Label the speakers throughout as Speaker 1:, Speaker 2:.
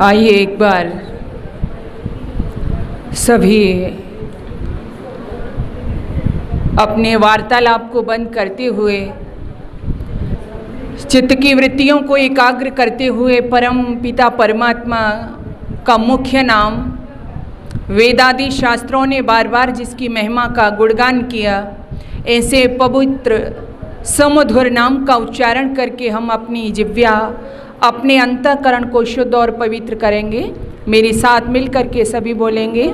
Speaker 1: आइए एक बार सभी अपने वार्तालाप को बंद करते हुए चित्त की वृत्तियों को एकाग्र करते हुए परम पिता परमात्मा का मुख्य नाम वेदादि शास्त्रों ने बार बार जिसकी महिमा का गुणगान किया, ऐसे पवित्र सुमधुर नाम का उच्चारण करके हम अपनी जिह्वा अपने अंतःकरण को शुद्ध और पवित्र करेंगे। मेरे साथ मिल करके सभी बोलेंगे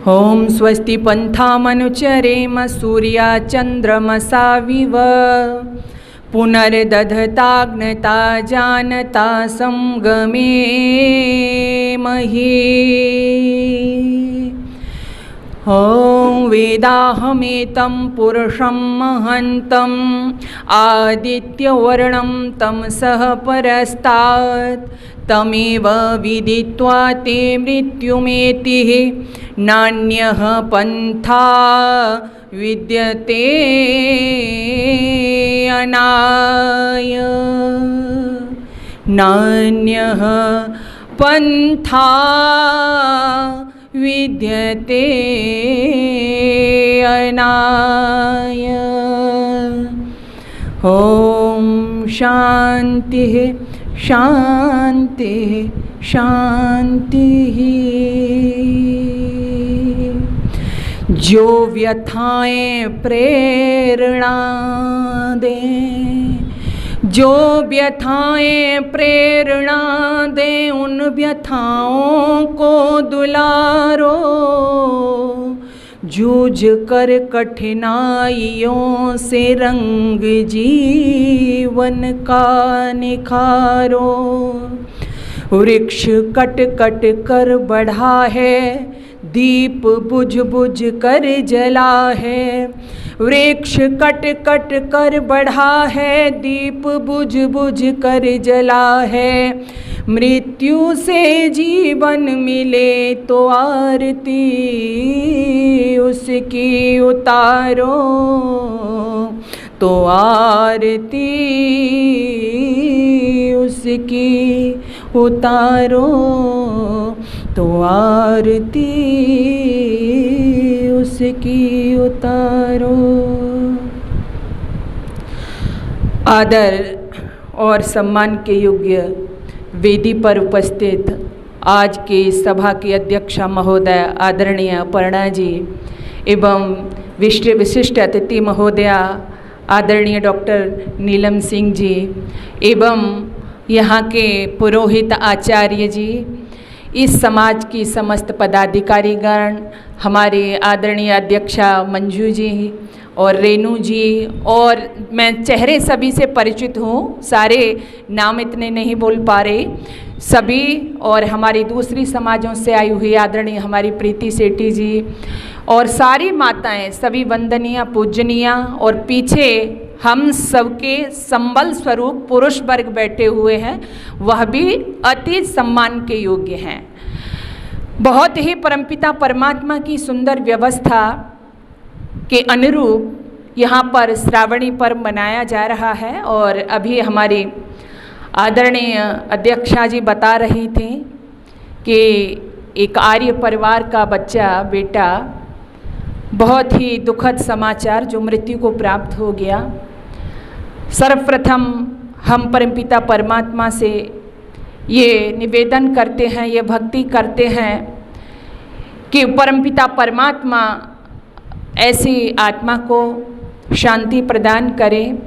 Speaker 1: ओम स्वस्ति पंथामनुचरेम सूर्या चंद्रमसाविव पुनर्दधताग्नता जानता संगमे मही। ओम वेदाहमेतं पुरुषं महन्तम् आदित्यवर्णं तमसः परस्तात् तमेव विदित्वा ते मृत्युमेतिः नान्यः पन्था विद्यते अनाय। नान्यः पन्था विद्यते अनाय। ओम शांति शांति शांति। जो व्यथाएं प्रेरणा दें, जो व्यथाएं प्रेरणा दें, उन व्यथाओं को दुलारो। जूझ कर कठिनाइयों से रंग जीवन का निखारो। वृक्ष कट कट कर बढ़ा है, दीप बुझ बुझ कर जला है। वृक्ष कट कट कर बढ़ा है, दीप बुझ बुझ कर जला है। मृत्यु से जीवन मिले तो आरती उसकी उतारो, तो आरती उसकी उतारो, तो आरती उसकी उतारो। आदर और सम्मान के योग्य वेदी पर उपस्थित आज के सभा के अध्यक्षा महोदय आदरणीय अपर्णा जी एवं विशिष्ट अतिथि महोदया आदरणीय डॉक्टर नीलम सिंह जी एवं यहाँ के पुरोहित आचार्य जी, इस समाज की समस्त पदाधिकारीगण, हमारे आदरणीय अध्यक्षा मंजू जी और रेनू जी, और मैं चेहरे सभी से परिचित हूँ, सारे नाम इतने नहीं बोल पा रहे सभी, और हमारी दूसरी समाजों से आई हुई आदरणीय हमारी प्रीति सेठी जी और सारी माताएं सभी वंदनीय पूजनीय, और पीछे हम सबके संबल स्वरूप पुरुष वर्ग बैठे हुए हैं, वह भी अति सम्मान के योग्य हैं। बहुत ही परमपिता परमात्मा की सुंदर व्यवस्था के अनुरूप यहाँ पर श्रावणी पर्व मनाया जा रहा है। और अभी हमारी आदरणीय अध्यक्षा जी बता रही थी कि एक आर्य परिवार का बच्चा बेटा, बहुत ही दुखद समाचार जो मृत्यु को प्राप्त हो गया। सर्वप्रथम हम परमपिता परमात्मा से ये निवेदन करते हैं, ये भक्ति करते हैं कि परमपिता परमात्मा ऐसी आत्मा को शांति प्रदान करें,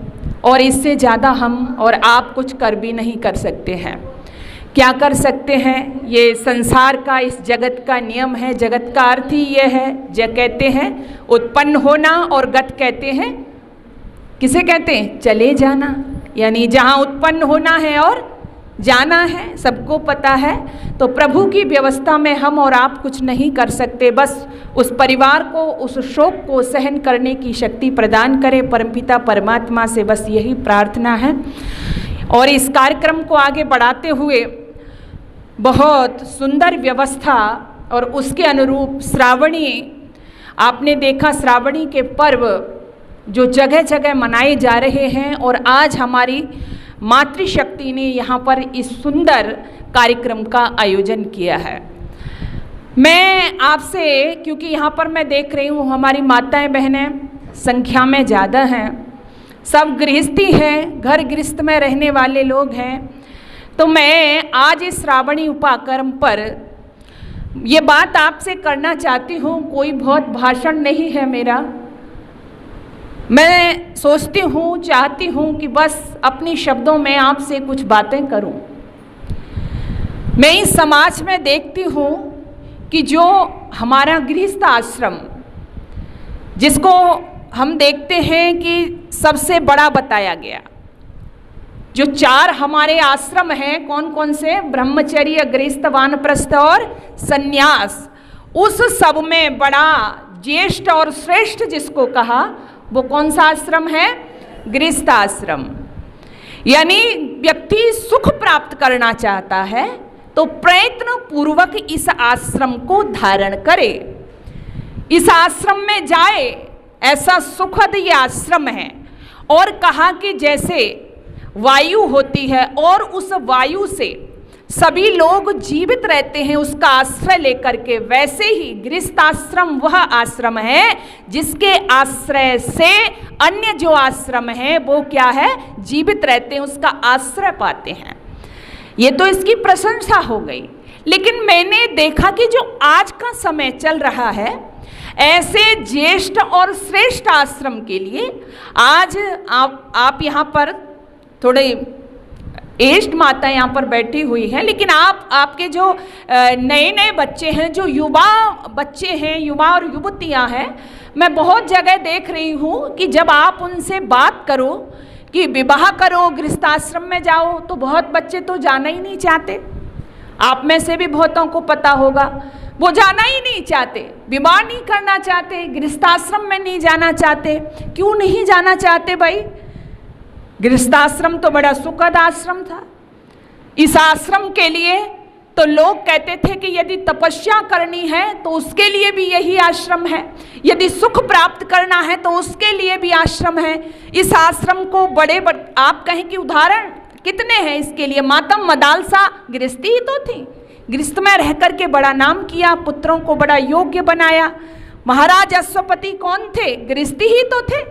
Speaker 1: और इससे ज़्यादा हम और आप कुछ कर भी नहीं कर सकते हैं, क्या कर सकते हैं, ये संसार का, इस जगत का नियम है। जगत का अर्थ ही ये है, जो कहते हैं उत्पन्न होना, और गत कहते हैं, किसे कहते हैं, चले जाना। यानी जहाँ उत्पन्न होना है और जाना है, सबको पता है। तो प्रभु की व्यवस्था में हम और आप कुछ नहीं कर सकते। बस उस परिवार को, उस शोक को सहन करने की शक्ति प्रदान करे परमपिता परमात्मा से, बस यही प्रार्थना है। और इस कार्यक्रम को आगे बढ़ाते हुए बहुत सुंदर व्यवस्था और उसके अनुरूप श्रावणी, आपने देखा श्रावणी के पर्व जो जगह जगह मनाए जा रहे हैं, और आज हमारी मातृशक्ति ने यहाँ पर इस सुंदर कार्यक्रम का आयोजन किया है। मैं आपसे, क्योंकि यहाँ पर मैं देख रही हूँ हमारी माताएं बहनें संख्या में ज़्यादा हैं, सब गृहस्थी हैं, घर गृहस्थ में रहने वाले लोग हैं, तो मैं आज इस श्रावणी उपाकर्म पर ये बात आपसे करना चाहती हूँ। कोई बहुत भाषण नहीं है मेरा, मैं सोचती हूँ, चाहती हूँ कि बस अपनी शब्दों में आपसे कुछ बातें करूँ। मैं इस समाज में देखती हूँ कि जो हमारा गृहस्थ आश्रम, जिसको हम देखते हैं कि सबसे बड़ा बताया गया, जो 4 हमारे आश्रम हैं, कौन कौन से, ब्रह्मचर्य, गृहस्थ, वानप्रस्थ और सन्यास, उस सब में बड़ा ज्येष्ठ और श्रेष्ठ जिसको कहा, वो कौन सा आश्रम है, गृहस्थ आश्रम। यानी व्यक्ति सुख प्राप्त करना चाहता है तो प्रयत्न पूर्वक इस आश्रम को धारण करे, इस आश्रम में जाए। ऐसा सुखद ये आश्रम है। और कहा कि जैसे वायु होती है और उस वायु से सभी लोग जीवित रहते हैं उसका आश्रय लेकर के, वैसे ही गृहस्थ आश्रम वह आश्रम है जिसके आश्रय से अन्य जो आश्रम है वो क्या है, जीवित रहते हैं, उसका आश्रय पाते हैं। ये तो इसकी प्रशंसा हो गई। लेकिन मैंने देखा कि जो आज का समय चल रहा है, ऐसे ज्येष्ठ और श्रेष्ठ आश्रम के लिए आज आप यहाँ पर थोड़े एज्ड माता यहाँ पर बैठी हुई है, लेकिन आपके जो नए नए बच्चे हैं, जो युवा बच्चे हैं, युवा और युवतियाँ हैं, मैं बहुत जगह देख रही हूँ कि जब आप उनसे बात करो कि विवाह करो, गृहस्थाश्रम में जाओ, तो बहुत बच्चे तो जाना ही नहीं चाहते। आप में से भी बहुतों को पता होगा, वो जाना ही नहीं चाहते, विवाह नहीं करना चाहते, गृहस्थाश्रम में नहीं जाना चाहते। क्यों नहीं जाना चाहते भाई? गृहस्थाश्रम तो बड़ा सुखद आश्रम था। इस आश्रम के लिए तो लोग कहते थे कि यदि तपस्या करनी है तो उसके लिए भी यही आश्रम है, यदि सुख प्राप्त करना है तो उसके लिए भी आश्रम है। इस आश्रम को बड़े आप कहें कि उदाहरण कितने हैं इसके लिए। मातम मदालसा गृहस्थी ही तो थी, गृहस्थ में रह करके बड़ा नाम किया, पुत्रों को बड़ा योग्य बनाया। महाराज अश्वपति कौन थे? गृहस्थी ही तो थे,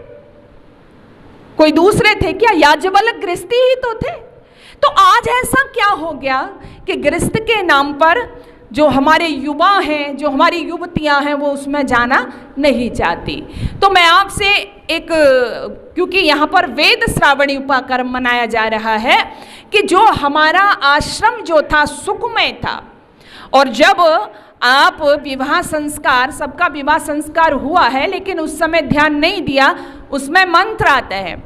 Speaker 1: कोई दूसरे थे क्या? याज्ञवल्क्य गृहस्थी ही तो थे। तो आज ऐसा क्या हो गया कि गृहस्थ के नाम पर जो हमारे युवा हैं, जो हमारी युवतियां हैं, वो उसमें जाना नहीं चाहती। तो मैं आपसे एक, क्योंकि यहाँ पर वेद श्रावणी उपाकर्म मनाया जा रहा है, कि जो हमारा आश्रम जो था सुखमय था, और जब आप विवाह संस्कार, सबका विवाह संस्कार हुआ है, लेकिन उस समय ध्यान नहीं दिया, उसमें मंत्र आता है।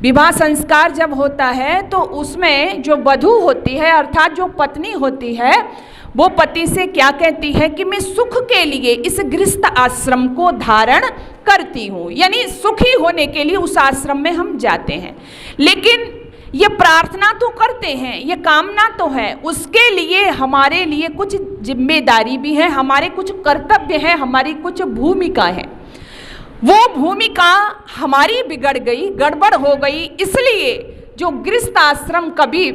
Speaker 1: विवाह संस्कार जब होता है तो उसमें जो वधू होती है, अर्थात जो पत्नी होती है, वो पति से क्या कहती है कि मैं सुख के लिए इस गृहस्थ आश्रम को धारण करती हूँ। यानी सुखी होने के लिए उस आश्रम में हम जाते हैं। लेकिन ये प्रार्थना तो करते हैं, ये कामना तो है, उसके लिए हमारे लिए कुछ जिम्मेदारी भी है, हमारे कुछ कर्तव्य हैं, हमारी कुछ भूमिका है। वो भूमिका हमारी बिगड़ गई, गड़बड़ हो गई, इसलिए जो गृहस्थ आश्रम कभी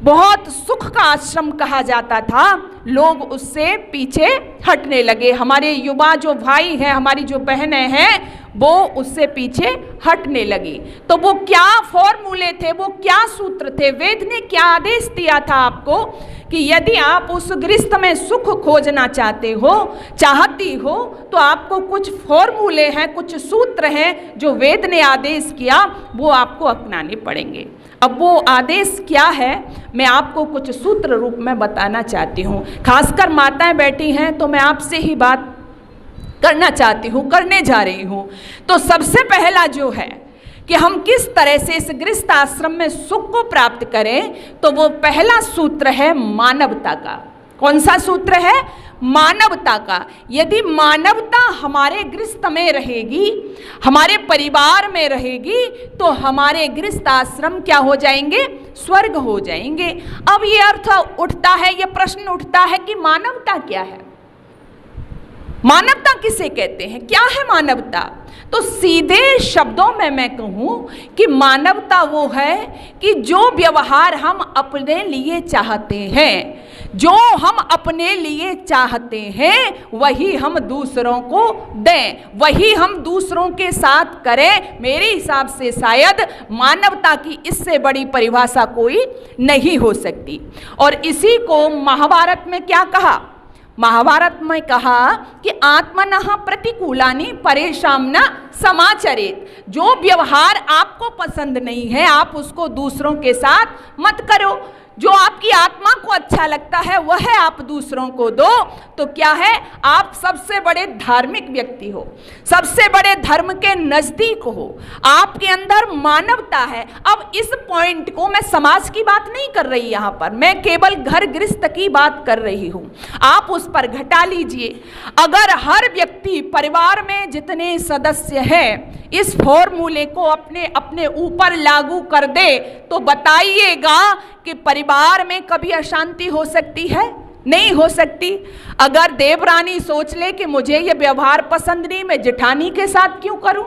Speaker 1: बहुत सुख का आश्रम कहा जाता था, लोग उससे पीछे हटने लगे। हमारे युवा जो भाई हैं, हमारी जो बहनें हैं, वो उससे पीछे हटने लगी। तो वो क्या फॉर्मूले थे, वो क्या सूत्र थे, वेद ने क्या आदेश दिया था आपको कि यदि आप उस गृहस्थ में सुख खोजना चाहती हो तो आपको कुछ फॉर्मूले हैं, कुछ सूत्र हैं जो वेद ने आदेश किया, वो आपको अपनाने पड़ेंगे। अब वो आदेश क्या है, मैं आपको कुछ सूत्र रूप में बताना चाहती हूँ। खासकर माताएं बैठी हैं तो मैं आपसे ही बात करना चाहती हूँ, करने जा रही हूँ। तो सबसे पहला जो है कि हम किस तरह से इस गृहस्थ आश्रम में सुख को प्राप्त करें, तो वो पहला सूत्र है मानवता का। कौन सा सूत्र है? मानवता का। यदि मानवता हमारे गृहस्थ में रहेगी, हमारे परिवार में रहेगी, तो हमारे गृहस्थ आश्रम क्या हो जाएंगे? स्वर्ग हो जाएंगे। अब ये अर्थ उठता है, ये प्रश्न उठता है कि मानवता क्या है, मानवता किसे कहते हैं, क्या है मानवता? तो सीधे शब्दों में मैं कहूं कि मानवता वो है कि जो व्यवहार हम अपने लिए चाहते हैं, जो हम अपने लिए चाहते हैं वही हम दूसरों को दें, वही हम दूसरों के साथ करें। मेरे हिसाब से शायद मानवता की इससे बड़ी परिभाषा कोई नहीं हो सकती। और इसी को महाभारत में क्या कहा? महाभारत में कहा कि आत्मनः प्रतिकूलानि परेशान न समाचरेत। जो व्यवहार आपको पसंद नहीं है आप उसको दूसरों के साथ मत करो, जो आपकी आत्मा को अच्छा लगता है वह आप दूसरों को दो। तो क्या है? आप सबसे बड़े धार्मिक व्यक्ति हो, सबसे बड़े धर्म के नजदीक हो, आपके अंदर मानवता है। अब इस पॉइंट को मैं समाज की बात नहीं कर रही, यहाँ पर मैं केवल घर गृहस्थ की बात कर रही हूँ, आप उस पर घटा लीजिए। अगर हर व्यक्ति परिवार में जितने सदस्य हैं इस फॉर्मूले को अपने अपने ऊपर लागू कर दे तो बताइएगा कि परिवार में कभी अशांति हो सकती है? नहीं हो सकती। अगर देवरानी सोच ले कि मुझे ये व्यवहार पसंद नहीं, मैं जेठानी के साथ क्यों करूं,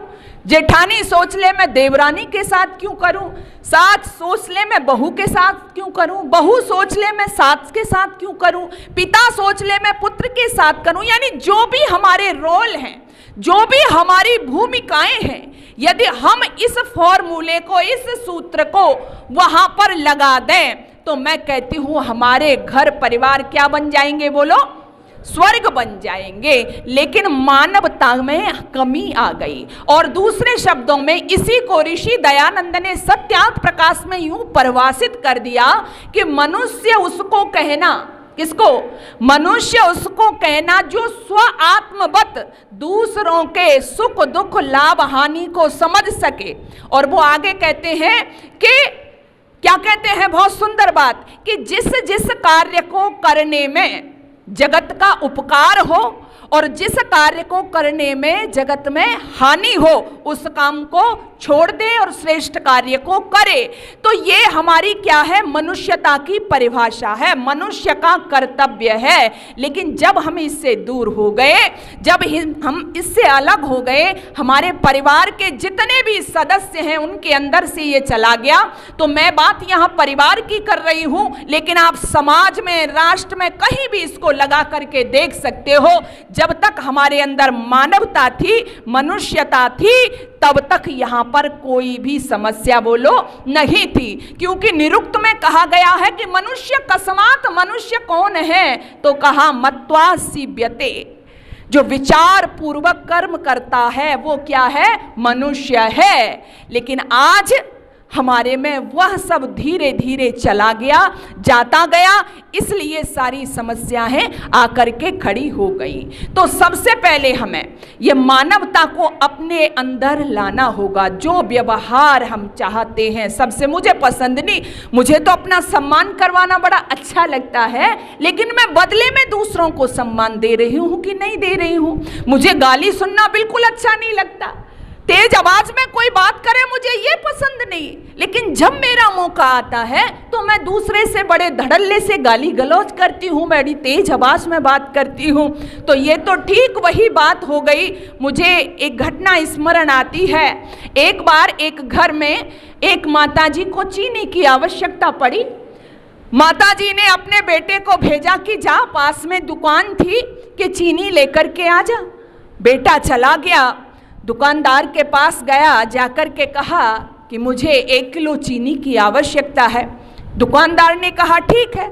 Speaker 1: जेठानी सोच ले मैं देवरानी के साथ क्यों करूं, सास सोच ले मैं बहू के साथ क्यों करूं, बहू सोच ले मैं सास के साथ क्यों करूं, पिता सोच ले मैं पुत्र के साथ करूं। यानी जो भी हमारे रोल हैं, जो भी हमारी भूमिकाएं हैं, यदि हम इस फॉर्मूले को, इस सूत्र को वहां पर लगा दें तो मैं कहती हूं हमारे घर परिवार क्या बन जाएंगे? बोलो, स्वर्ग बन जाएंगे। लेकिन मानवता में कमी आ गई। और दूसरे शब्दों में इसी को ऋषि दयानंद ने सत्यार्थ प्रकाश में यूं परिभाषित कर दिया कि मनुष्य उसको कहना, किसको? मनुष्य उसको कहना जो स्व आत्मवत दूसरों के सुख दुख लाभ हानि को समझ सके। और वो आगे कहते हैं कि क्या कहते हैं? बहुत सुंदर बात कि जिस जिस कार्य को करने में जगत का उपकार हो और जिस कार्य को करने में जगत में हानि हो उस काम को छोड़ दे और श्रेष्ठ कार्य को करे। तो ये हमारी क्या है? मनुष्यता की परिभाषा है, मनुष्य का कर्तव्य है। लेकिन जब हम इससे दूर हो गए, जब हम इससे अलग हो गए, हमारे परिवार के जितने भी सदस्य हैं उनके अंदर से ये चला गया। तो मैं बात यहाँ परिवार की कर रही हूँ, लेकिन आप समाज में, राष्ट्र में कहीं भी इसको लगा करके देख सकते हो। जब तक हमारे अंदर मानवता थी, मनुष्यता थी, तब तक यहाँ पर कोई भी समस्या बोलो नहीं थी। क्योंकि निरुक्त में कहा गया है कि मनुष्य कस्मात्, मनुष्य कौन है? तो कहा मत्वा सीव्यते, जो विचार पूर्वक कर्म करता है वो क्या है? मनुष्य है। लेकिन आज हमारे में वह सब धीरे धीरे चला गया, जाता गया, इसलिए सारी समस्याएं आकर के खड़ी हो गई। तो सबसे पहले हमें ये मानवता को अपने अंदर लाना होगा। जो व्यवहार हम चाहते हैं, सबसे मुझे पसंद नहीं, मुझे तो अपना सम्मान करवाना बड़ा अच्छा लगता है, लेकिन मैं बदले में दूसरों को सम्मान दे रही हूँ कि नहीं दे रही हूँ। मुझे गाली सुनना बिल्कुल अच्छा नहीं लगता, तेज आवाज में कोई बात करे मुझे ये पसंद नहीं, लेकिन जब मेरा मौका आता है तो मैं दूसरे से बड़े धड़ल्ले से गाली गलौज करती हूँ, बड़ी तेज आवाज में बात करती हूँ। तो ये तो ठीक वही बात हो गई। मुझे एक घटना स्मरण आती है। एक बार एक घर में एक माताजी को चीनी की आवश्यकता पड़ी। माताजी ने अपने बेटे को भेजा कि जा, पास में दुकान थी, कि चीनी लेकर के आ जा। बेटा चला गया। दुकानदार के पास गया, जाकर के कहा कि मुझे 1 किलो चीनी की आवश्यकता है। दुकानदार ने कहा ठीक है।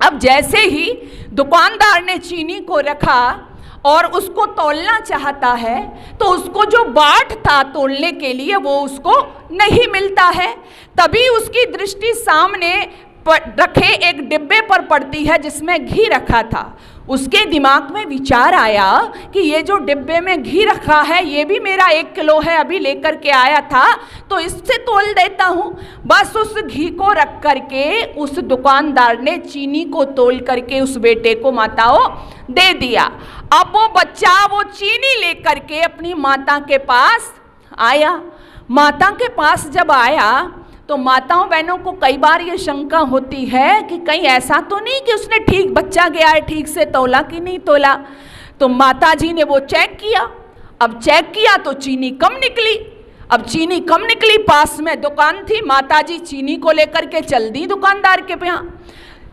Speaker 1: अब जैसे ही दुकानदार ने चीनी को रखा और उसको तौलना चाहता है तो उसको जो बाट था तौलने के लिए वो उसको नहीं मिलता है। तभी उसकी दृष्टि सामने रखे एक डिब्बे पर पड़ती है जिसमें घी रखा था। उसके दिमाग में विचार आया कि ये जो डिब्बे में घी रखा है ये भी मेरा 1 किलो है, अभी लेकर के आया था तो इससे तोल देता हूँ। बस उस घी को रख करके उस दुकानदार ने चीनी को तोल करके उस बेटे को माताओं दे दिया। अब वो बच्चा वो चीनी लेकर के अपनी माता के पास आया। माता के पास जब आया तो माताओं बहनों को कई बार ये शंका होती है कि कहीं ऐसा तो नहीं कि उसने ठीक, बच्चा गया है ठीक से तौला कि नहीं तौला। तो माता जी ने वो चेक किया। अब चेक किया तो चीनी कम निकली। अब चीनी कम निकली, पास में दुकान थी, माता जी चीनी को लेकर के चल दी दुकानदार के यहाँ।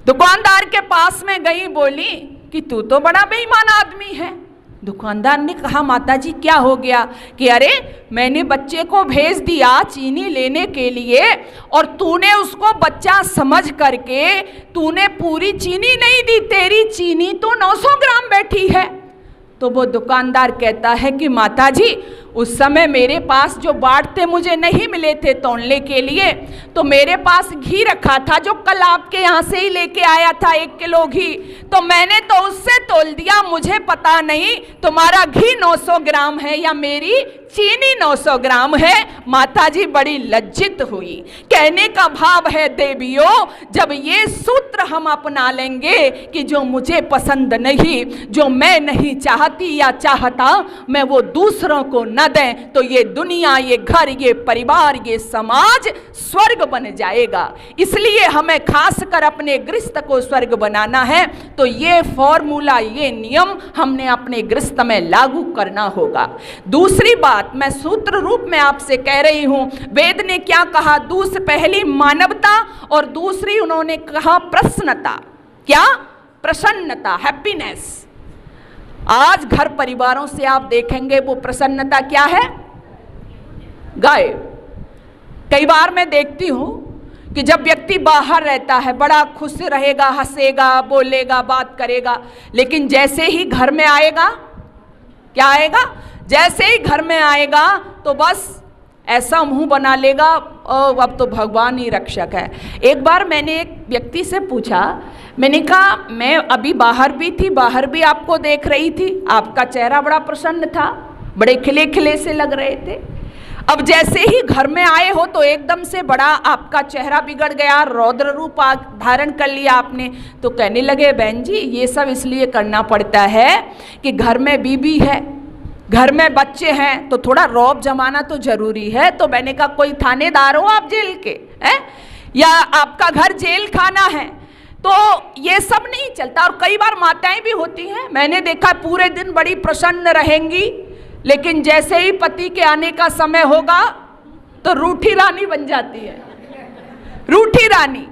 Speaker 1: दुकानदार के पास में गई, बोली कि तू तो बड़ा बेईमान आदमी है। दुकानदार ने कहा माता जी क्या हो गया? कि अरे मैंने बच्चे को भेज दिया चीनी लेने के लिए और तूने उसको बच्चा समझ करके तूने पूरी चीनी नहीं दी, तेरी चीनी तो 900 ग्राम बैठी है। तो वो दुकानदार कहता है कि माता जी उस समय मेरे पास जो बाट थे मुझे नहीं मिले थे तौलने के लिए, तो मेरे पास घी रखा था जो कल आपके यहाँ से ही लेके आया था 1 किलो घी, तो मैंने तो उससे तौल दिया। मुझे पता नहीं तुम्हारा घी 900 ग्राम है या मेरी चीनी 900 ग्राम है। माता जी बड़ी लज्जित हुई। कहने का भाव है देवियों, जब ये सूत्र हम अपना लेंगे कि जो मुझे पसंद नहीं, जो मैं नहीं चाहती या चाहता, मैं वो दूसरों को न दें, तो ये दुनिया, ये घर, ये परिवार, ये समाज स्वर्ग बन जाएगा। इसलिए हमें खासकर अपने गृहस्थ को स्वर्ग बनाना है तो ये फॉर्मूला, ये नियम हमने अपने गृहस्थ में लागू करना होगा। दूसरी बात मैं सूत्र रूप में आपसे कह रही हूं, वेद ने क्या कहा? पहली मानवता और दूसरी उन्होंने कहा प्रसन्नता। क्या? प्रसन्नता, हैप्पीनेस। आज घर परिवारों से आप देखेंगे वो प्रसन्नता क्या है? गायब। कई बार मैं देखती हूं कि जब व्यक्ति बाहर रहता है बड़ा खुश रहेगा, हंसेगा, बोलेगा, बात करेगा, लेकिन जैसे ही घर में आएगा, क्या आएगा? जैसे ही घर में आएगा तो बस ऐसा मुंह बना लेगा, अब तो भगवान ही रक्षक है। एक बार मैंने एक व्यक्ति से पूछा, मैंने कहा मैं अभी बाहर भी थी, बाहर भी आपको देख रही थी, आपका चेहरा बड़ा प्रसन्न था, बड़े खिले खिले से लग रहे थे। अब जैसे ही घर में आए हो तो एकदम से बड़ा आपका चेहरा बिगड़ गया, रौद्र रूप धारण कर लिया आपने। तो कहने लगे बहन जी ये सब इसलिए करना पड़ता है कि घर में बीबी है, घर में बच्चे हैं, तो थोड़ा रौब जमाना तो जरूरी है। तो मैंने कहा कोई थानेदार हो आप जेल के हैं, या आपका घर जेल खाना है, तो ये सब नहीं चलता। और कई बार माताएं भी होती हैं, मैंने देखा पूरे दिन बड़ी प्रसन्न रहेंगी, लेकिन जैसे ही पति के आने का समय होगा तो रूठी रानी बन जाती है। रूठी रानी,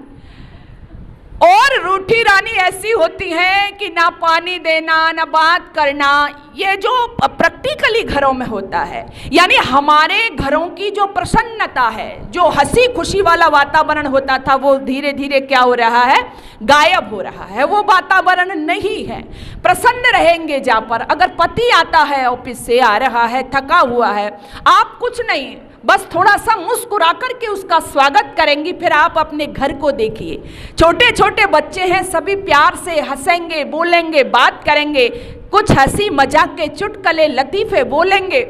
Speaker 1: और रूठी रानी ऐसी होती है कि ना पानी देना, ना बात करना, ये जो प्रैक्टिकली घरों में होता है। यानी हमारे घरों की जो प्रसन्नता है, जो हंसी खुशी वाला वातावरण होता था, वो धीरे धीरे क्या हो रहा है? गायब हो रहा है। वो वातावरण नहीं है। प्रसन्न रहेंगे जहाँ पर, अगर पति आता है ऑफिस से, आ रहा है, थका हुआ है, आप कुछ नहीं, बस थोड़ा सा मुस्कुरा करके उसका स्वागत करेंगी। फिर आप अपने घर को देखिए, छोटे छोटे बच्चे हैं, सभी प्यार से हंसेंगे, बोलेंगे, बात करेंगे, कुछ हंसी मजाक के चुटकुले लतीफे बोलेंगे,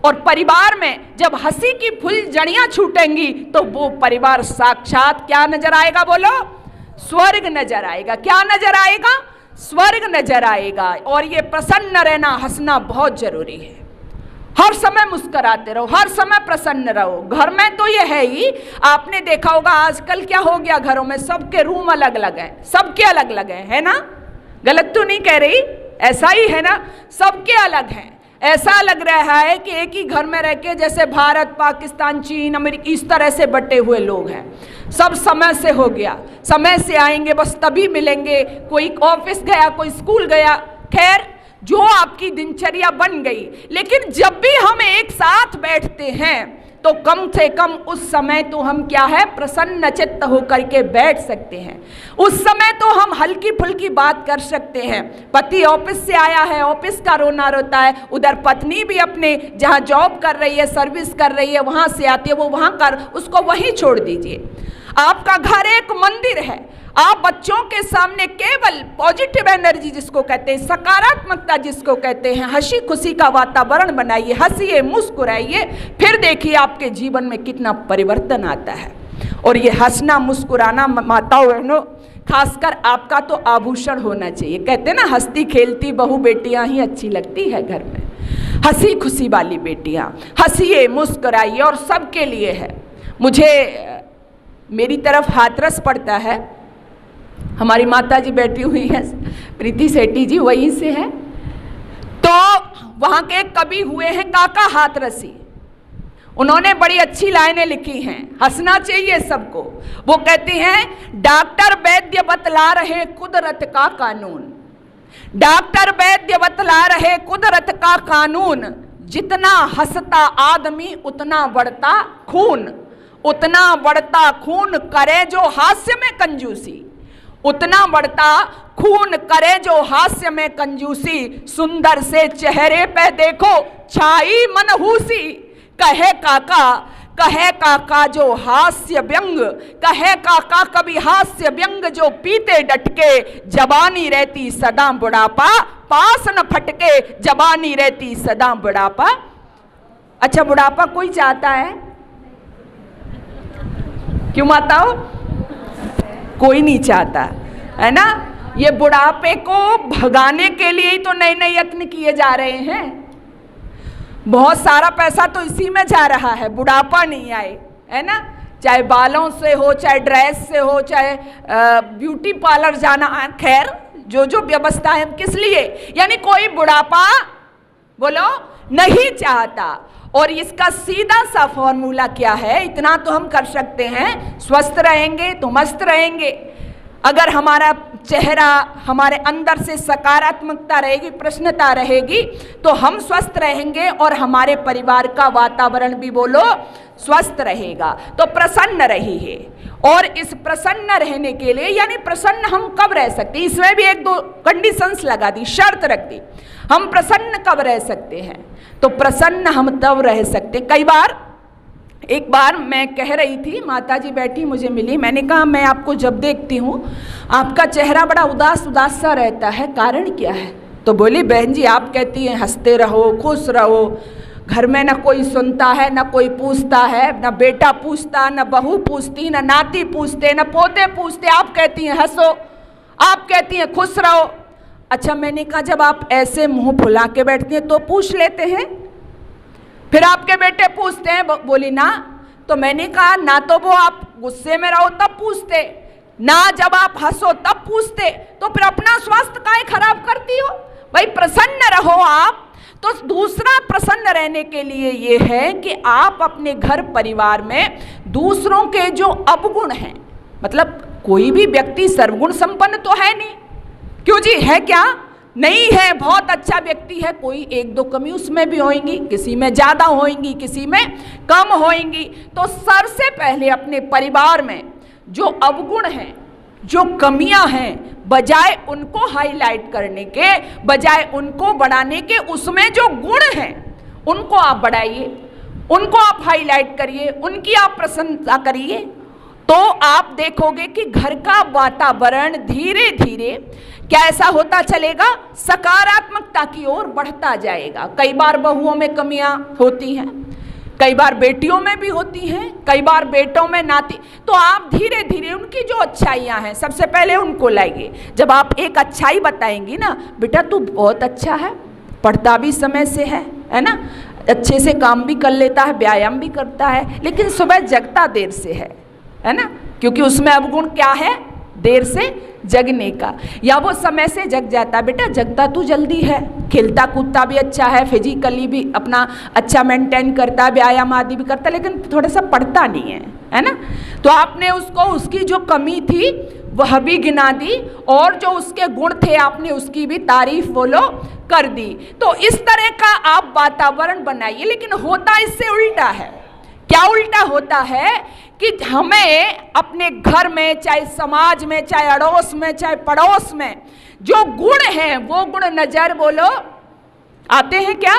Speaker 1: और परिवार में जब हंसी की फुलझड़ियां छूटेंगी तो वो परिवार साक्षात क्या नजर आएगा? बोलो, स्वर्ग नजर आएगा। क्या नजर आएगा? स्वर्ग नजर आएगा। और ये प्रसन्न रहना, हंसना बहुत जरूरी है। हर समय मुस्कुराते रहो, हर समय प्रसन्न रहो। घर में तो ये है ही, आपने देखा होगा आजकल क्या हो गया, घरों में सबके रूम अलग अलग हैं, सबके अलग अलग हैं, है ना? गलत तो नहीं कह रही, ऐसा ही है ना? सबके अलग हैं। ऐसा लग रहा है कि एक ही घर में रह के जैसे भारत, पाकिस्तान, चीन, अमेरिका, इस तरह से बटे हुए लोग हैं। सब समय से हो गया, समय से आएंगे बस तभी मिलेंगे, कोई ऑफिस गया, कोई स्कूल गया। खैर, जो आपकी दिनचर्या बन गई। लेकिन जब भी हम एक साथ बैठते हैं तो कम से कम उस समय तो हम क्या है, प्रसन्न चित्त होकर के बैठ सकते हैं। उस समय तो हम हल्की फुल्की बात कर सकते हैं। पति ऑफिस से आया है, ऑफिस का रोना रोता है, उधर पत्नी भी अपने जहाँ जॉब कर रही है, सर्विस कर रही है, वहाँ से आती है, वो वहाँ कर, उसको वहीं छोड़ दीजिए। आपका घर एक मंदिर है। आप बच्चों के सामने केवल पॉजिटिव एनर्जी जिसको कहते हैं, सकारात्मकता जिसको कहते हैं, हंसी खुशी का वातावरण बनाइए, हंसिए, मुस्कुराइए, फिर देखिए आपके जीवन में कितना परिवर्तन आता है। और ये हंसना मुस्कुराना माताओं बहनों खासकर आपका तो आभूषण होना चाहिए। कहते हैं ना, हंसती खेलती बहू बेटियां ही अच्छी लगती है घर में। हंसी खुशी वाली बेटियां, हंसिए मुस्कुराइए, और सबके लिए है। मुझे मेरी तरफ हाथरस पड़ता है, हमारी माता जी बैठी हुई है, प्रीति सेठी जी वहीं से है, तो वहाँ के कवि हुए हैं काका हाथरसी। उन्होंने बड़ी अच्छी लाइनें लिखी हैं, हंसना चाहिए सबको। वो कहते हैं, डॉक्टर वैद्य बतला रहे कुदरत का कानून, डॉक्टर वैद्य बतला रहे कुदरत का कानून, जितना हंसता आदमी उतना बढ़ता खून, उतना बढ़ता खून करे जो हास्य में कंजूसी, उतना बढ़ता खून करे जो हास्य में कंजूसी, सुंदर से चेहरे पे देखो छाई मनहूसी, कहे काका जो हास्य व्यंग, कहे काका कभी हास्य व्यंग, जो पीते डटके जवानी रहती सदा बुढ़ापा, पास न फटके जवानी रहती सदा बुढ़ापा। अच्छा, बुढ़ापा कोई चाहता है? क्यों माताओ? कोई नहीं चाहता है ना। ये बुढ़ापे को भगाने के लिए ही तो नए नए यत्न किए जा रहे हैं। बहुत सारा पैसा तो इसी में जा रहा है, बुढ़ापा नहीं आए, है ना। चाहे बालों से हो, चाहे ड्रेस से हो, चाहे ब्यूटी पार्लर जाना, खैर जो जो व्यवस्था है, किस लिए, यानी कोई बुढ़ापा बोलो नहीं चाहता। और इसका सीधा सा फॉर्मूला क्या है, इतना तो हम कर सकते हैं, स्वस्थ रहेंगे तो मस्त रहेंगे। अगर हमारा चेहरा, हमारे अंदर से सकारात्मकता रहेगी, प्रसन्नता रहेगी, तो हम स्वस्थ रहेंगे और हमारे परिवार का वातावरण भी बोलो स्वस्थ रहेगा। तो प्रसन्न रहिए। और इस प्रसन्न रहने के लिए, यानी प्रसन्न हम कब रह सकते हैं, इसमें भी एक दो कंडीशंस लगा दी, शर्त रख दी। हम प्रसन्न कब रह सकते हैं? तो प्रसन्न हम तब रह सकते, कई बार, एक बार मैं कह रही थी, माता जी बैठी मुझे मिली, मैंने कहा मैं आपको जब देखती हूँ आपका चेहरा बड़ा उदास उदास सा रहता है, कारण क्या है? तो बोली, बहन जी आप कहती हैं हंसते रहो, खुश रहो, घर में ना कोई सुनता है, ना कोई पूछता है, ना बेटा पूछता, ना बहू पूछती, ना नाती पूछते, ना पोते पूछते, आप कहती हैं हंसो, आप कहती हैं खुश रहो। अच्छा, मैंने कहा जब आप ऐसे मुंह फुला के बैठती हैं तो पूछ लेते हैं, फिर आपके बेटे पूछते हैं? बोली ना। तो मैंने कहा ना तो वो आप गुस्से में रहो तब पूछते, ना जब आप हंसो तब पूछते, तो फिर अपना स्वास्थ्य काहे खराब करती हो? भाई प्रसन्न रहो आप। तो दूसरा प्रसन्न रहने के लिए ये है कि आप अपने घर परिवार में दूसरों के जो अवगुण हैं, मतलब कोई भी व्यक्ति सर्वगुण संपन्न तो है नहीं, क्यों जी, है क्या? नहीं है। बहुत अच्छा व्यक्ति है, कोई एक दो कमी उसमें भी होंगी, किसी में ज़्यादा होंगी, किसी में कम होंगी। तो सबसे पहले अपने परिवार में जो अवगुण हैं, जो कमियां हैं, बजाय उनको हाईलाइट करने के, बजाय उनको बढ़ाने के, उसमें जो गुण हैं उनको आप बढ़ाइए, उनको आप हाईलाइट करिए, उनकी आप प्रशंसा करिए। तो आप देखोगे कि घर का वातावरण धीरे धीरे क्या ऐसा होता चलेगा, सकारात्मकता की ओर बढ़ता जाएगा। कई बार बहुओं में कमियां होती हैं, कई बार बेटियों में भी होती हैं, कई बार बेटों में, नाती, तो आप धीरे धीरे उनकी जो अच्छाइयाँ हैं सबसे पहले उनको लाइए। जब आप एक अच्छाई बताएंगी ना, बेटा तू बहुत अच्छा है, पढ़ता भी समय से है ना, अच्छे से काम भी कर लेता है, व्यायाम भी करता है, लेकिन सुबह जगता देर से है ना, क्योंकि उसमें अवगुण क्या है, देर से जगने का। या वो समय से जग जाता, बेटा जगता तू जल्दी है, खेलता कूदता भी अच्छा है, फिजिकली भी अपना अच्छा मेंटेन करता है, व्यायाम आदि भी करता है, लेकिन थोड़ा सा पढ़ता नहीं है ना। तो आपने उसको, उसकी जो कमी थी वह भी गिना दी, और जो उसके गुण थे आपने उसकी भी तारीफ बोलो कर दी। तो इस तरह का आप वातावरण बनाइए। लेकिन होता इससे उल्टा है। क्या उल्टा होता है कि हमें अपने घर में, चाहे समाज में, चाहे अड़ोस में, चाहे पड़ोस में जो गुण हैं वो गुण नजर बोलो आते हैं क्या?